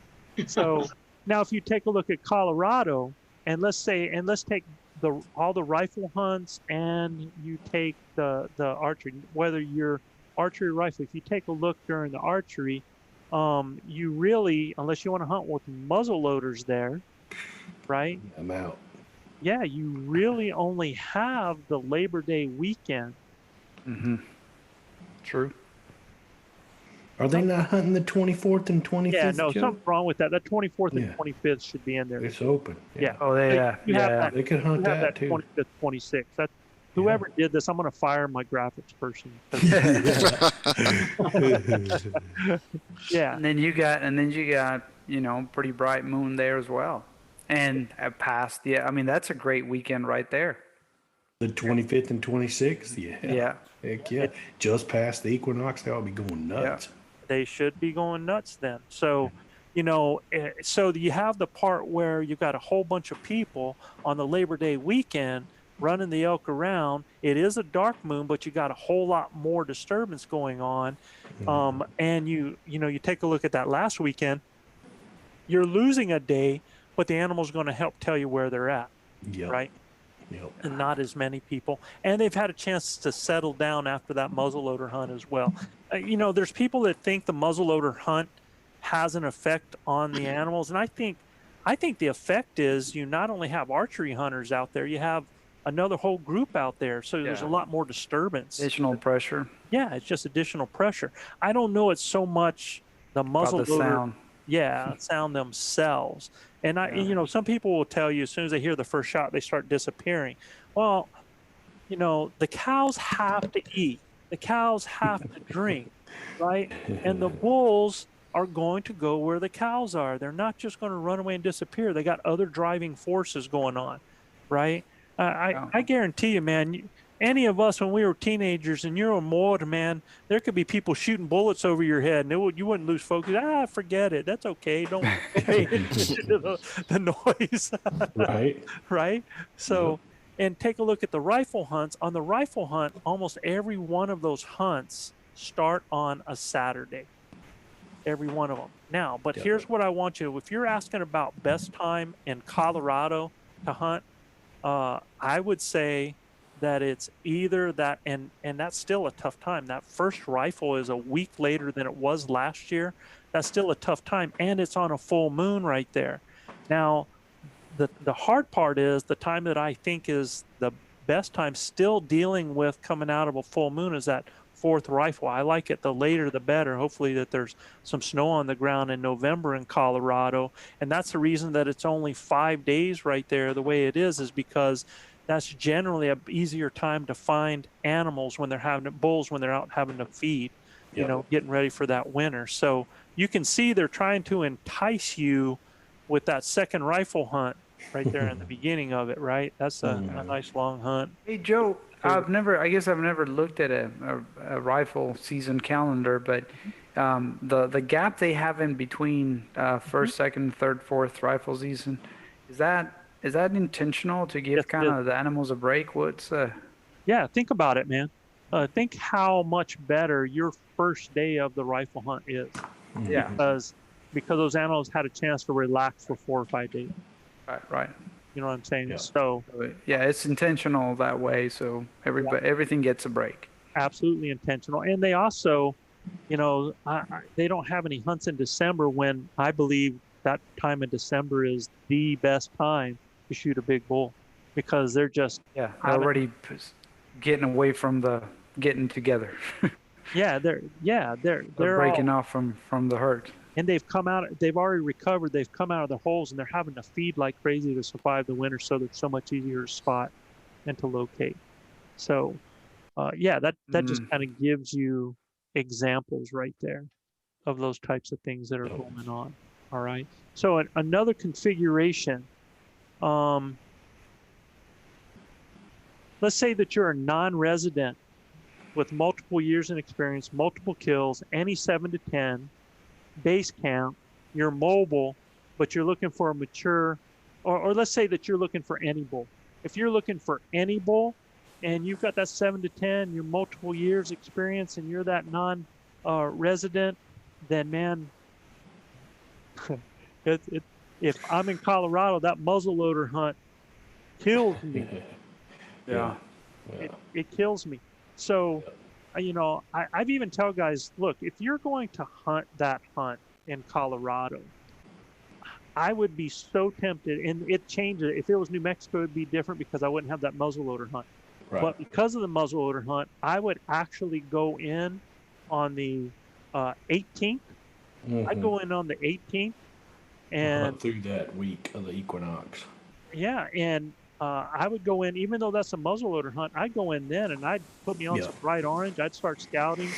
D: So now if you take a look at Colorado, and let's take all the rifle hunts, and you take the archery, whether you're archery or rifle, if you take a look during the archery, you really, unless you want to hunt with muzzle loaders there, right?
A: I'm out.
D: Yeah, you really only have the Labor Day weekend.
C: True.
A: Are they not hunting the 24th and 25th?
D: Yeah, no,
A: Joe?
D: something's wrong with that. That 24th and
A: Yeah.
D: 25th should be in there.
A: It's open.
D: Yeah.
C: Oh, they
D: You have that.
A: They could
D: You
A: hunt
D: have
A: that
D: that
A: too.
D: 25th, 26th. That whoever did this, I'm going to fire my graphics person. Yeah.
C: And then you got pretty bright moon there as well, and past I mean that's a great weekend right there.
A: The 25th and 26th? Yeah.
C: Yeah.
A: Heck yeah. Just past the equinox, they'll be going nuts.
D: They should be going nuts then. So, so you have the part where you got a whole bunch of people on the Labor Day weekend running the elk around. It is a dark moon, but you got a whole lot more disturbance going on. And you take a look at that last weekend, you're losing a day, but the animal's going to help tell you where they're at,
A: Yep.
D: right?
A: Yep.
D: And not as many people, and they've had a chance to settle down after that muzzleloader hunt as well. There's people that think the muzzleloader hunt has an effect on the animals, and I think the effect is you not only have archery hunters out there, you have another whole group out there, so there's a
C: Yeah.
D: lot more disturbance.
C: Additional pressure.
D: Yeah, it's just additional pressure. I don't know it's so much the
C: About the
D: muzzleloader.
C: sound.
D: Yeah, sound themselves. And some people will tell you as soon as they hear the first shot, they start disappearing. Well, the cows have to eat. The cows have to drink, right? And the bulls are going to go where the cows are. They're not just going to run away and disappear. They got other driving forces going on, right? I guarantee you, man, any of us when we were teenagers and you're on moor, man, there could be people shooting bullets over your head, and you wouldn't lose focus. Forget it. That's okay. Don't pay attention to the noise.
A: Right.
D: Right? So, and take a look at the rifle hunts. On the rifle hunt, almost every one of those hunts start on a Saturday. Every one of them. Now, but here's what I want you, if you're asking about best time in Colorado to hunt, I would say that it's either that, and that's still a tough time. That first rifle is a week later than it was last year. That's still a tough time, and it's on a full moon right there. Now, the hard part is the time that I think is the best time still dealing with coming out of a full moon is that fourth rifle. I like it the later the better. Hopefully that there's some snow on the ground in November in Colorado, and that's the reason that it's only 5 days right there the way it is because that's generally a easier time to find animals when they're having bulls when they're out having to feed, getting ready for that winter. So you can see they're trying to entice you with that second rifle hunt right there in the beginning of it, right? That's a nice long hunt.
C: Hey Joe, I've never looked at a rifle season calendar, but the gap they have in between first, second, third, fourth rifle season, is that intentional to give kind of the animals a break?
D: Yeah, think about it, man. think how much better your first day of the rifle hunt is.
C: Yeah.
D: Because those animals had a chance to relax for 4 or 5 days.
C: Right.
D: You know what I'm saying?
A: Yeah.
D: So
C: Yeah, it's intentional that way, so everything gets a break.
D: absolutely intentional. And they also, they don't have any hunts in December, when I believe that time in December is the best time to shoot a big bull, because they're just
C: Yeah, they're already getting away from the getting together.
D: they're
C: breaking
D: all,
C: off from the herd.
D: and they've already recovered, they've come out of the holes, and they're having to feed like crazy to survive the winter, so they're so much easier to spot and to locate. So that just kind of gives you examples right there of those types of things that are going on. All right. So another configuration, let's say that you're a non-resident with multiple years in experience, multiple kills, any 7 to 10, base camp, you're mobile, but you're looking for a mature, or let's say that you're looking for any bull. If you're looking for any bull and you've got that 7 to 10, you're multiple years experience, and you're that non-resident, then man, if I'm in Colorado, that muzzleloader hunt kills me.
C: Yeah.
D: It kills me. So, I've even tell guys, look, if you're going to hunt that hunt in Colorado, I would be so tempted, and it changes. If it was New Mexico, it'd be different because I wouldn't have that muzzleloader hunt.
A: Right.
D: But because of the muzzleloader hunt, I would actually go in on the 18th. I'd go in on the 18th and
A: through that week of the equinox.
D: Yeah, and I would go in, even though that's a muzzleloader hunt, I'd go in then and I'd put me on some bright orange. I'd start scouting.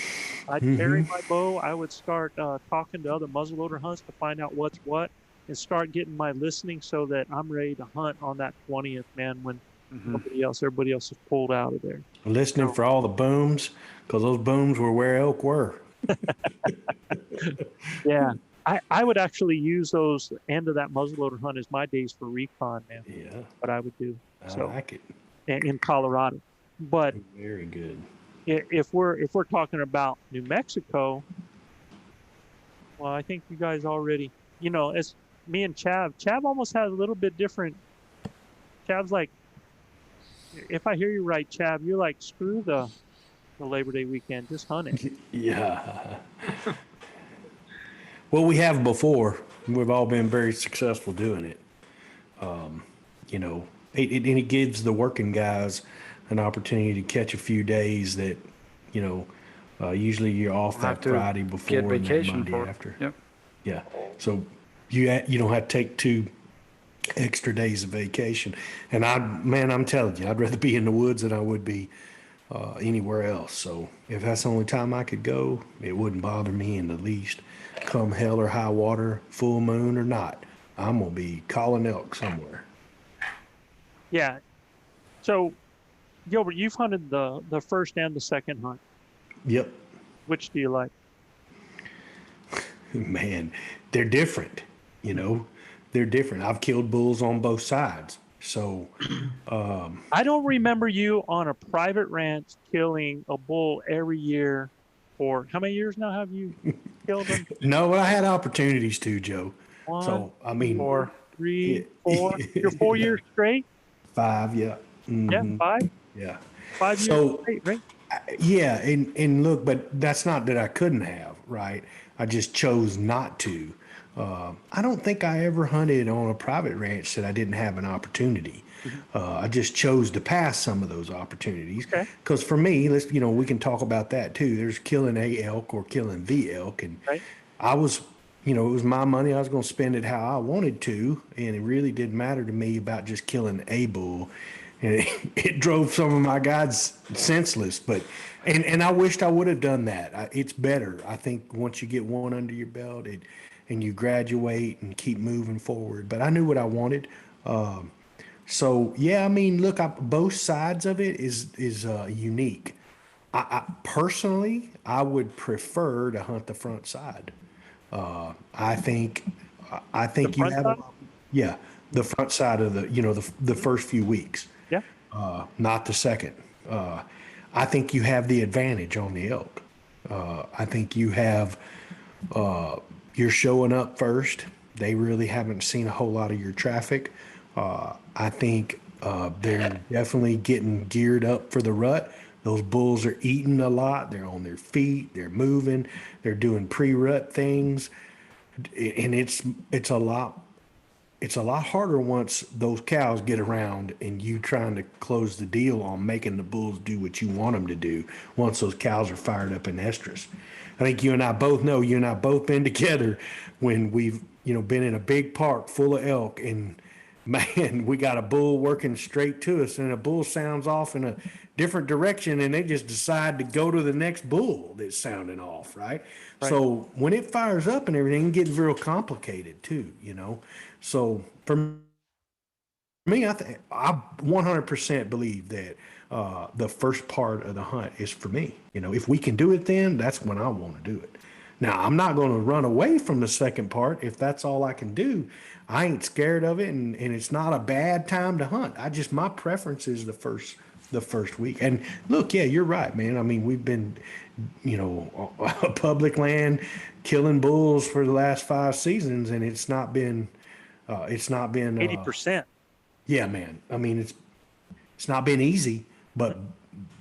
D: I'd carry my bow. I would start talking to other muzzleloader hunts to find out what's what, and start getting my listening so that I'm ready to hunt on that 20th, man, when everybody else is pulled out of there.
A: Listening for all the booms, because those booms were where elk were.
D: Yeah. I would actually use those end of that muzzleloader hunt as my days for recon, man.
A: Yeah.
D: What I would do.
A: I like it.
D: In Colorado. But
A: Very good.
D: if we're talking about New Mexico, well, I think you guys already, it's me and Chav. Chav almost has a little bit different. Chav's like, if I hear you right, Chav, you're like, screw the Labor Day weekend, just hunt it.
A: Yeah. Well, we have before. We've all been very successful doing it. It gives the working guys an opportunity to catch a few days that, usually you're off that Friday before and that Monday after.
C: Yep.
A: Yeah. So you don't have to take 2 extra days of vacation. And I'm telling you, I'd rather be in the woods than I would be anywhere else. So if that's the only time I could go, it wouldn't bother me in the least. Come hell or high water, full moon or not, I'm gonna be calling elk somewhere.
D: Yeah. So, Gilbert, you've hunted the first and the second hunt.
A: Yep.
D: Which do you like?
A: Man, they're different. They're different. I've killed bulls on both sides. So
D: I don't remember you on a private ranch killing a bull every year. For how many years now have you killed them?
A: No, I had opportunities to, Joe.
D: 1,
A: I mean,
D: 4, 3, 4. You're 4 years straight?
A: 5, yeah.
D: Yeah, 5?
A: Yeah.
D: 5 years straight, right?
A: Yeah, and look, but that's not that I couldn't have, right? I just chose not to. I don't think I ever hunted on a private ranch that I didn't have an opportunity. I just chose to pass some of those opportunities. Because for me, we can talk about that too. There's killing a elk or killing the elk, and I was, it was my money. I was going to spend it how I wanted to, and it really didn't matter to me about just killing a bull. And it drove some of my guys senseless, but I wished I would have done that. It's better, I think, once you get one under your belt, and you graduate and keep moving forward. But I knew what I wanted. So yeah, I mean, look, both sides of it is unique. I personally, I would prefer to hunt the front side. I think you have, the front side of the first few weeks.
D: Yeah.
A: Not the second. I think you have the advantage on the elk. I think you have, you're showing up first. They really haven't seen a whole lot of your traffic. I think they're definitely getting geared up for the rut. Those bulls are eating a lot. They're on their feet. They're moving. They're doing pre-rut things, and it's a lot. It's a lot harder once those cows get around and you trying to close the deal on making the bulls do what you want them to do once those cows are fired up in estrus. I think you and I both know, you and I both been together when we've, been in a big park full of elk, and man, we got a bull working straight to us, and a bull sounds off in a different direction, and they just decide to go to the next bull that's sounding off, right? So when it fires up and everything, it gets real complicated too, So for me, I 100% believe that the first part of the hunt is for me. If we can do it, then that's when I want to do it. Now, I'm not going to run away from the second part if that's all I can do. I ain't scared of it, and it's not a bad time to hunt. My preference is the first week. And look, yeah, you're right, man. I mean, we've been, public land killing bulls for the last 5 seasons, and it's not been
D: 80%.
A: Yeah, man. I mean, it's not been easy, but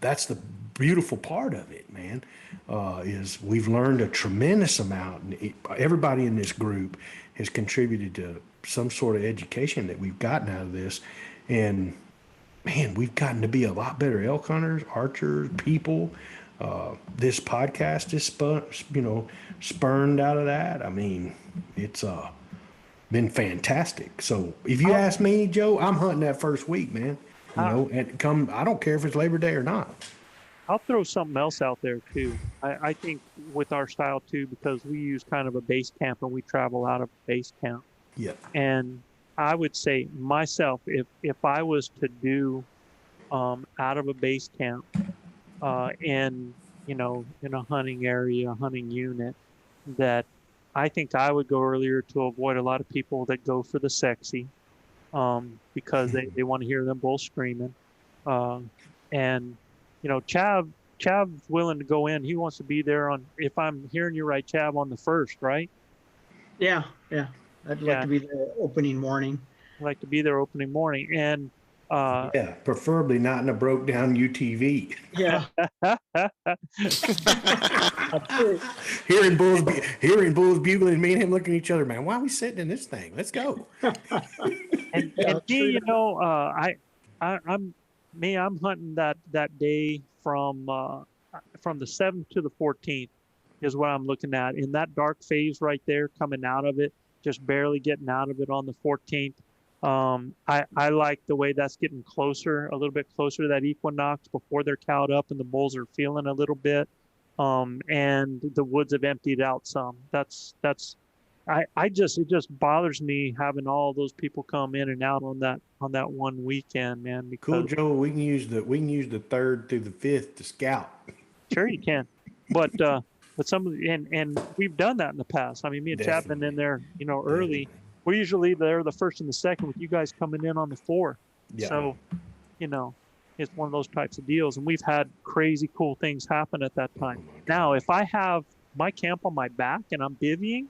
A: that's the beautiful part of it, man. Is we've learned a tremendous amount, and everybody in this group has contributed to some sort of education that we've gotten out of this, and man, we've gotten to be a lot better elk hunters, archers, people. This podcast is spurned out of that. I mean, it's been fantastic. So if you ask me, Joe, I'm hunting that first week, man. And I don't care if it's Labor Day or not.
D: I'll throw something else out there too. I think with our style too, because we use kind of a base camp and we travel out of base camp.
A: Yeah.
D: And I would say myself, if I was to do out of a base camp in a hunting area, a hunting unit, that I think I would go earlier to avoid a lot of people that go for the sexy, because they want to hear them both screaming. And Chav's willing to go in. He wants to be there if I'm hearing you right, Chav, on the first, right?
E: Yeah. I'd like to be there opening morning.
D: I'd like to be there opening morning. And
A: yeah, preferably not in a broke down UTV.
E: Yeah.
A: Hearing bulls bugling, me and him looking at each other, man, why are we sitting in this thing? Let's go.
D: and me, I'm hunting that day from the 7th to the 14th is what I'm looking at. In that dark phase right there, coming out of it, just barely getting out of it on the 14th. I like the way that's getting a little bit closer to that equinox before they're cowed up and the bulls are feeling a little bit. And the woods have emptied out some. It just bothers me having all those people come in and out on that one weekend, man.
A: Cool, Joe. We can use the 3rd through the 5th to scout.
D: Sure, you can, but some of and we've done that in the past. I mean, me and Chad been in there, early. We're usually there the 1st and the 2nd, with you guys coming in on the 4th. Yeah. So, it's one of those types of deals, and we've had crazy cool things happen at that time. Now, if I have my camp on my back and I'm bivvying,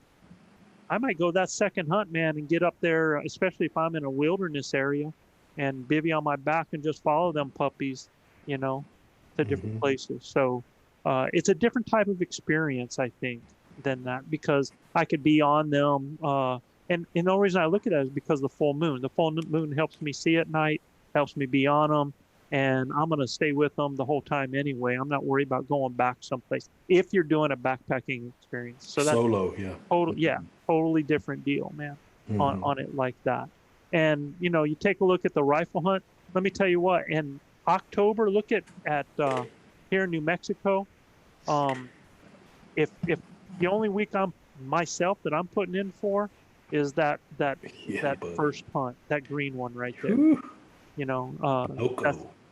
D: I might go that second hunt, man, and get up there, especially if I'm in a wilderness area, and bivvy on my back and just follow them puppies, to different places. So it's a different type of experience, I think, than that, because I could be on them. And the only reason I look at that is because of the full moon. The full moon helps me see at night, helps me be on them, and I'm going to stay with them the whole time anyway. I'm not worried about going back someplace if you're doing a backpacking experience. So that's
A: solo,
D: totally different deal, man, on it like that. And, you take a look at the rifle hunt. Let me tell you what, in October, look at here in New Mexico, if the only week I'm putting in for is that first hunt, that green one right there.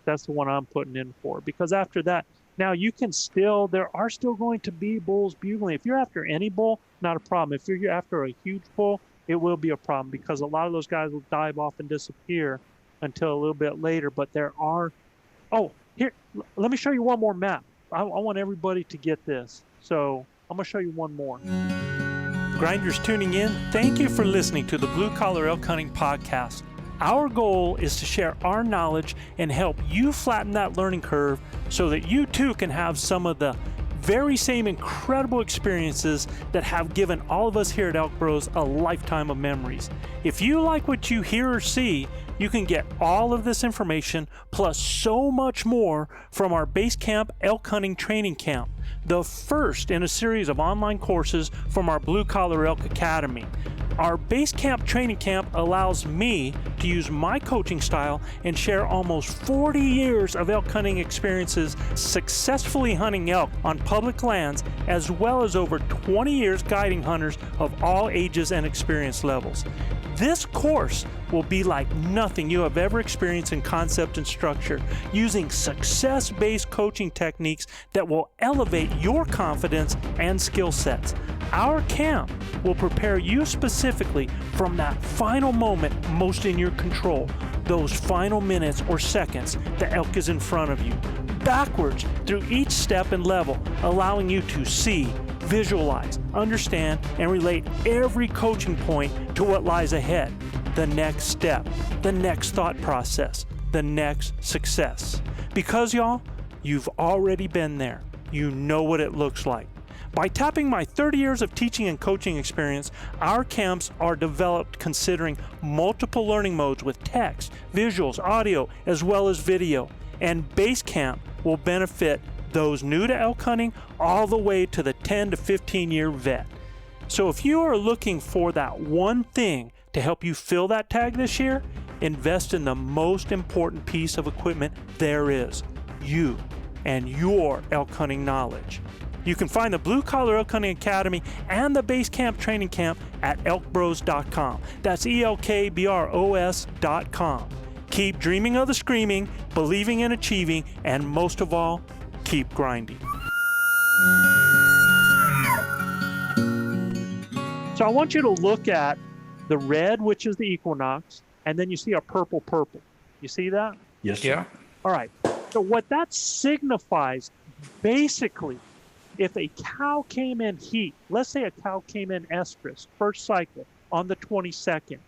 D: That's the one I'm putting in for, because after that, now there are still going to be bulls bugling. If you're after any bull, not a problem. If you're after a huge bull, it will be a problem, because a lot of those guys will dive off and disappear until a little bit later. But there are, Here, let me show you one more map. I want everybody to get this. So I'm going to show you one more. Grinders tuning in, thank you for listening to the Blue Collar Elk Hunting Podcast. Our goal is to share our knowledge and help you flatten that learning curve so that you too can have some of the very same incredible experiences that have given all of us here at ElkBros a lifetime of memories. If you like what you hear or see, you can get all of this information plus so much more from our Base Camp Elk Hunting Training Camp, the first in a series of online courses from our Blue Collar Elk Academy. Our Base Camp Training Camp allows me to use my coaching style and share almost 40 years of elk hunting experiences successfully hunting elk on public lands, as well as over 20 years guiding hunters of all ages and experience levels. This course will be like nothing you have ever experienced in concept and structure, using success-based coaching techniques that will elevate your confidence and skill sets. Our camp will prepare you specifically from that final moment most in your control, those final minutes or seconds the elk is in front of you, backwards through each step and level, allowing you to see, visualize, understand, and relate every coaching point to what lies ahead, the next step, the next thought process, the next success. Because y'all, you've already been there. You know what it looks like. By tapping my 30 years of teaching and coaching experience, our camps are developed considering multiple learning modes with text, visuals, audio, as well as video. And Base Camp will benefit those new to elk hunting all the way to the 10 to 15 year vet. So if you are looking for that one thing to help you fill that tag this year, invest in the most important piece of equipment there is, you and your elk hunting knowledge. You can find the Blue Collar Elk Hunting Academy and the Base Camp Training Camp at ElkBros.com. That's ElkBros.com. Keep dreaming of the screaming, believing in achieving, and most of all, keep grinding. So I want you to look at the red, which is the equinox, and then you see a purple. You see that?
A: Yes, sir.
C: Yeah.
D: All right. So what that signifies, basically, if a cow came in heat, let's say a cow came in estrus, first cycle, on the 22nd,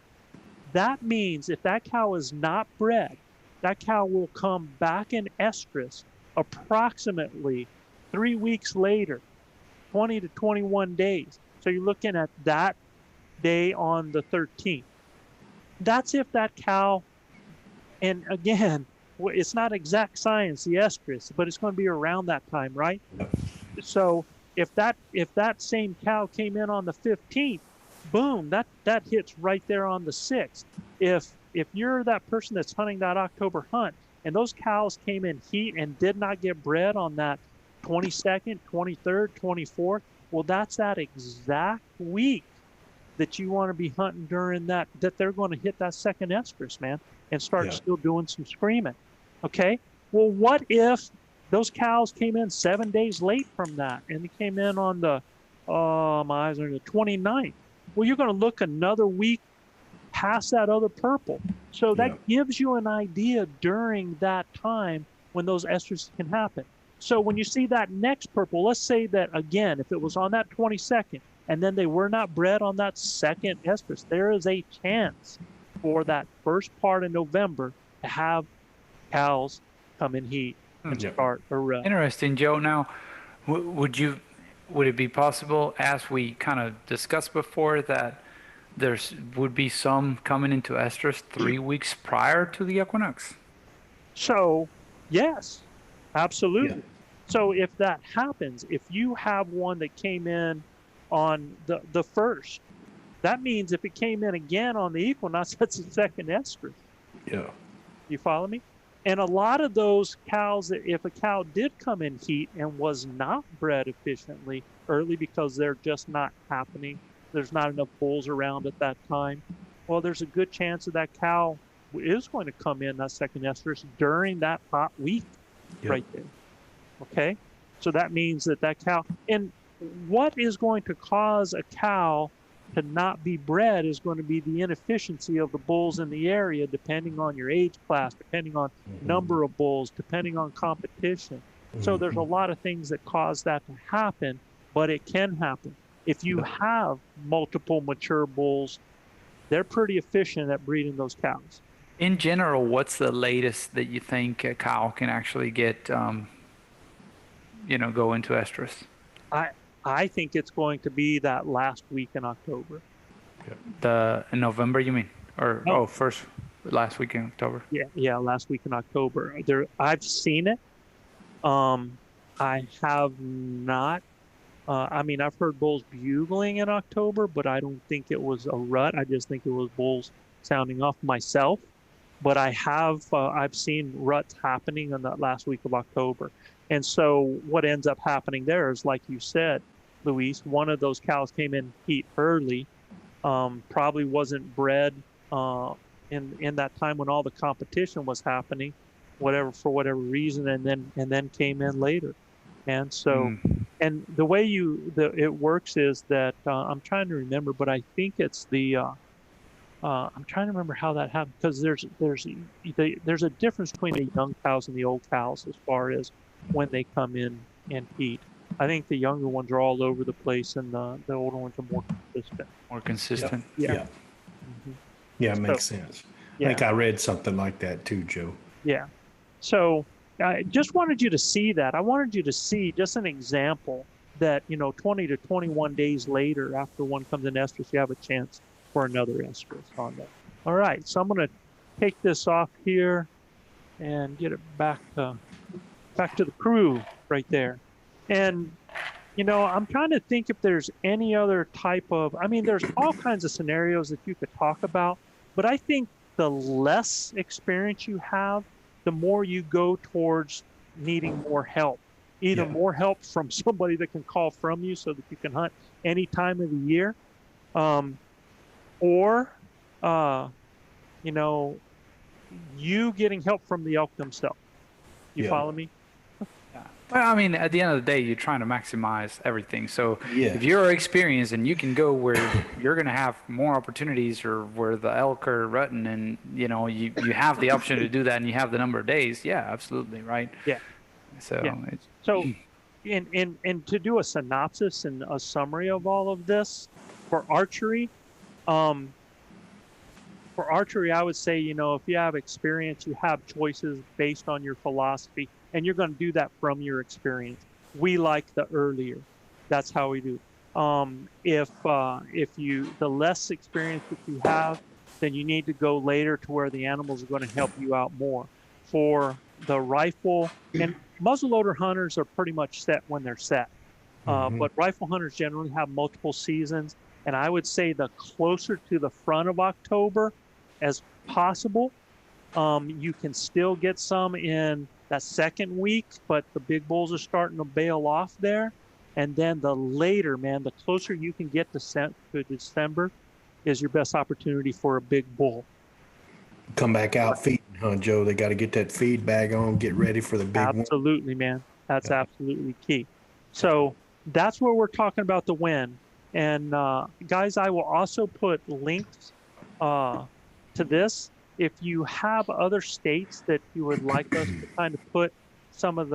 D: that means if that cow is not bred, that cow will come back in estrus approximately 3 weeks later, 20 to 21 days. So you're looking at that day on the 13th. That's if that cow, and again, it's not exact science, the estrus, but it's going to be around that time, right? So if that same cow came in on the 15th, boom, that hits right there on the 6th. If you're that person that's hunting that October hunt and those cows came in heat and did not get bred on that 22nd, 23rd, 24th, well, that's that exact week that you want to be hunting during that they're going to hit that second estrus, man, and start still doing some screaming. Okay? Well, what if those cows came in 7 days late from that, and they came in on the, my eyes are the 29th. Well, you're going to look another week past that other purple. So that gives you an idea during that time when those esters can happen. So when you see that next purple, let's say that, again, if it was on that 22nd, and then they were not bred on that second estrus, there is a chance for that first part of November to have cows come in heat and start a rut.
C: Interesting, Joe. Now, would it be possible, as we kind of discussed before, that would be some coming into estrus 3 weeks prior to the equinox?
D: So, yes, absolutely.
A: Yeah.
D: So if that happens, if you have one that came in on the first, that means if it came in again on the equinox, that's the second estrus.
A: Yeah.
D: You follow me? And a lot of those cows, if a cow did come in heat and was not bred efficiently early because they're just not happening, there's not enough bulls around at that time, well, there's a good chance that cow is going to come in that second estrus during that hot week right there. Okay? So that means that cow, and what is going to cause a cow to not be bred is going to be the inefficiency of the bulls in the area, depending on your age class, depending on number of bulls, depending on competition. So there's a lot of things that cause that to happen, but it can happen. If you have multiple mature bulls, they're pretty efficient at breeding those cows.
C: In general, what's the latest that you think a cow can actually get, go into estrus?
D: I think it's going to be that last week in October.
C: In November, you mean? Or
D: No.
C: last week in October?
D: Yeah, last week in October. I've seen it. I have not. I've heard bulls bugling in October, but I don't think it was a rut. I just think it was bulls sounding off myself. But I've seen ruts happening in that last week of October. And so what ends up happening there is, like you said, Luis, one of those cows came in heat early, probably wasn't bred in that time when all the competition was happening, for whatever reason, and then came in later. And so, and the way it works is that I'm trying to remember, but I think it's I'm trying to remember how that happened, because there's a difference between the young cows and the old cows as far as when they come in heat. I think the younger ones are all over the place, and the older ones are more consistent.
C: More consistent.
D: Yeah.
A: Yeah, it makes sense. I think I read something like that too, Joe.
D: Yeah. So I just wanted you to see that. I wanted you to see just an example that, 20 to 21 days later, after one comes in estrus, you have a chance for another estrus on that. All right. So I'm going to take this off here and get it back to the crew right there. And, I'm trying to think if there's any other type of, there's all kinds of scenarios that you could talk about, but I think the less experience you have, the more you go towards needing more help, either more help from somebody that can call from you so that you can hunt any time of the year, or, you getting help from the elk themselves. You follow me?
C: Well, at the end of the day, you're trying to maximize everything. So
A: Yeah.
C: if you're experienced and you can go where you're going to have more opportunities, or where the elk are rutting, and you have the option to do that, and you have the number of days, absolutely, right?
D: Yeah.
C: So,
D: and to do a synopsis and a summary of all of this for archery, I would say, if you have experience, you have choices based on your philosophy, and you're going to do that from your experience. We like the earlier. That's how we do. If the less experience that you have, then you need to go later to where the animals are going to help you out more. For the rifle, and muzzleloader hunters are pretty much set when they're set. But rifle hunters generally have multiple seasons. And I would say the closer to the front of October as possible, you can still get some in that second week, but the big bulls are starting to bail off there. And then the later, the closer you can get to December is your best opportunity for a big bull.
A: Come back out feeding, huh, Joe? They got to get that feed bag on, get ready for the big one.
D: Absolutely, man. That's absolutely key. So that's where we're talking about the win. And guys, I will also put links to this. If you have other states that you would like us to kind of put some of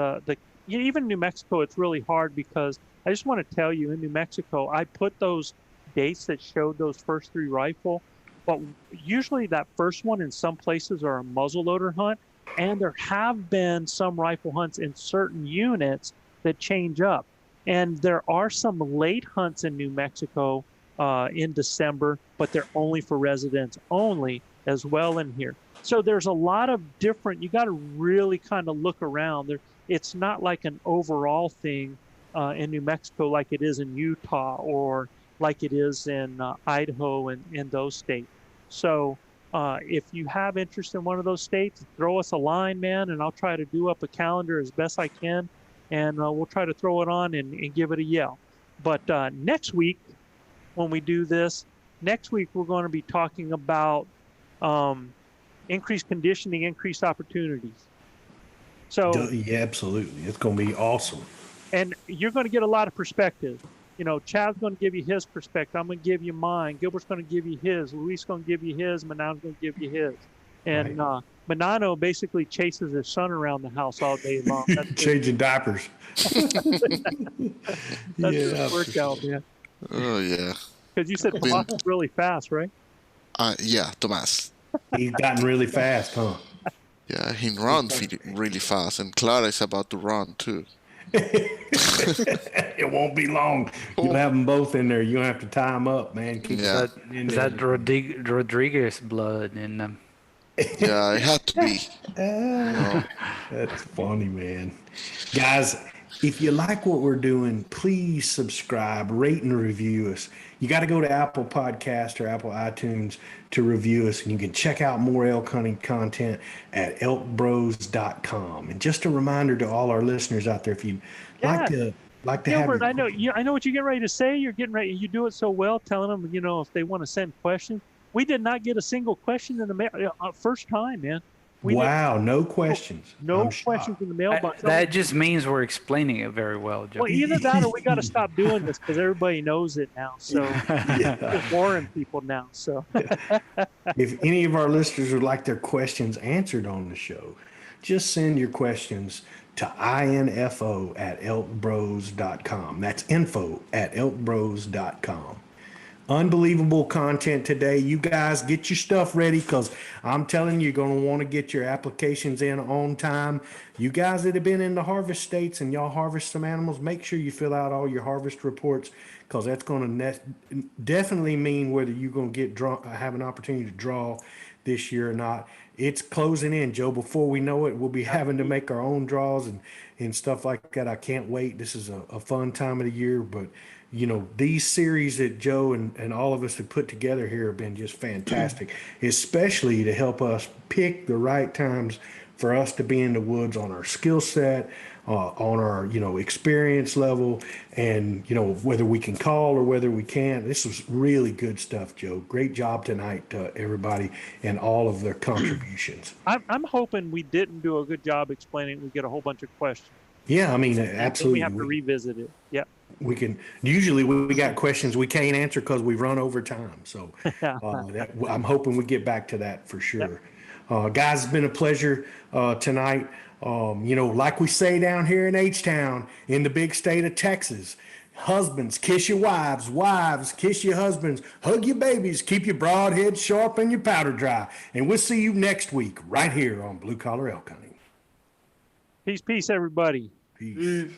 D: even New Mexico, it's really hard, because I just want to tell you, in New Mexico, I put those dates that showed those first 3 rifle, but usually that first one in some places are a muzzleloader hunt, and there have been some rifle hunts in certain units that change up. And there are some late hunts in New Mexico in December, but they're only for residents only as well in here. So there's a lot of different, you got to really kind of look around there. It's not like an overall thing in New Mexico like it is in Utah, or like it is in Idaho and in those states. So if you have interest in one of those states, throw us a line, man, and I'll try to do up a calendar as best I can, and we'll try to throw it on and give it a yell. But next week, when we do this, we're going to be talking about increased conditioning, increased opportunities. So
A: Yeah, absolutely. It's going to be awesome.
D: And you're going to get a lot of perspective. Chad's going to give you his perspective. I'm going to give you mine. Gilbert's going to give you his. Luis going to give you his. Manano's going to give you his. And Manano basically chases his son around the house all day long.
A: Changing diapers.
D: That's his workout, man.
F: Oh yeah.
D: Because you said Tomas is really fast, right?
F: Yeah, Tomas.
A: He's gotten really fast, huh?
F: Yeah, he runs really fast, and Clara is about to run too.
A: It won't be long. You'll have them both in there. You don't have to tie them up, man. Keep
F: Yeah.
C: Is that Rodriguez blood in them?
F: Yeah, it had to be.
A: That's funny, man. Guys, if you like what we're doing, please subscribe, rate, and review us. You got to go to Apple Podcast or Apple iTunes to review us, and you can check out more elk hunting content at ElkBros.com. And just a reminder to all our listeners out there, if you'd like to
D: Gilbert,
A: have
D: I know what you're getting ready to say. You're getting ready. You do it so well, telling them, if they want to send questions. We did not get a single question in the mail. First time, man.
A: Wow, no questions.
D: No questions in the mailbox.
C: That just means we're explaining it very well, Joe.
D: Well, either that or we got to stop doing this because everybody knows it now. So it's boring people now. So
A: if any of our listeners would like their questions answered on the show, just send your questions to info@elkbros.com. That's info@elkbros.com. Unbelievable content today. You guys get your stuff ready because I'm telling you, you're going to want to get your applications in on time. You guys that have been in the harvest states and y'all harvest some animals, make sure you fill out all your harvest reports because that's going to definitely mean whether you're going to have an opportunity to draw this year or not. It's closing in, Joe. Before we know it, we'll be having to make our own draws and stuff like that. I can't wait. This is a fun time of the year, but these series that Joe and all of us have put together here have been just fantastic, especially to help us pick the right times for us to be in the woods on our skill set, on our, experience level, and, whether we can call or whether we can't. This was really good stuff, Joe. Great job tonight to everybody and all of their contributions.
D: I'm hoping we didn't do a good job explaining. We get a whole bunch of questions.
A: Yeah, I mean, absolutely.
D: We have to revisit it. Yeah.
A: We can usually we got questions we can't answer because we run over time. So I'm hoping we get back to that for sure. Guys, it's been a pleasure tonight. Like we say down here in H-Town in the big state of Texas, husbands, kiss your wives, wives, kiss your husbands, hug your babies, keep your broadhead sharp and your powder dry. And we'll see you next week right here on Blue Collar Elk Hunting.
D: Peace, everybody.
A: Peace.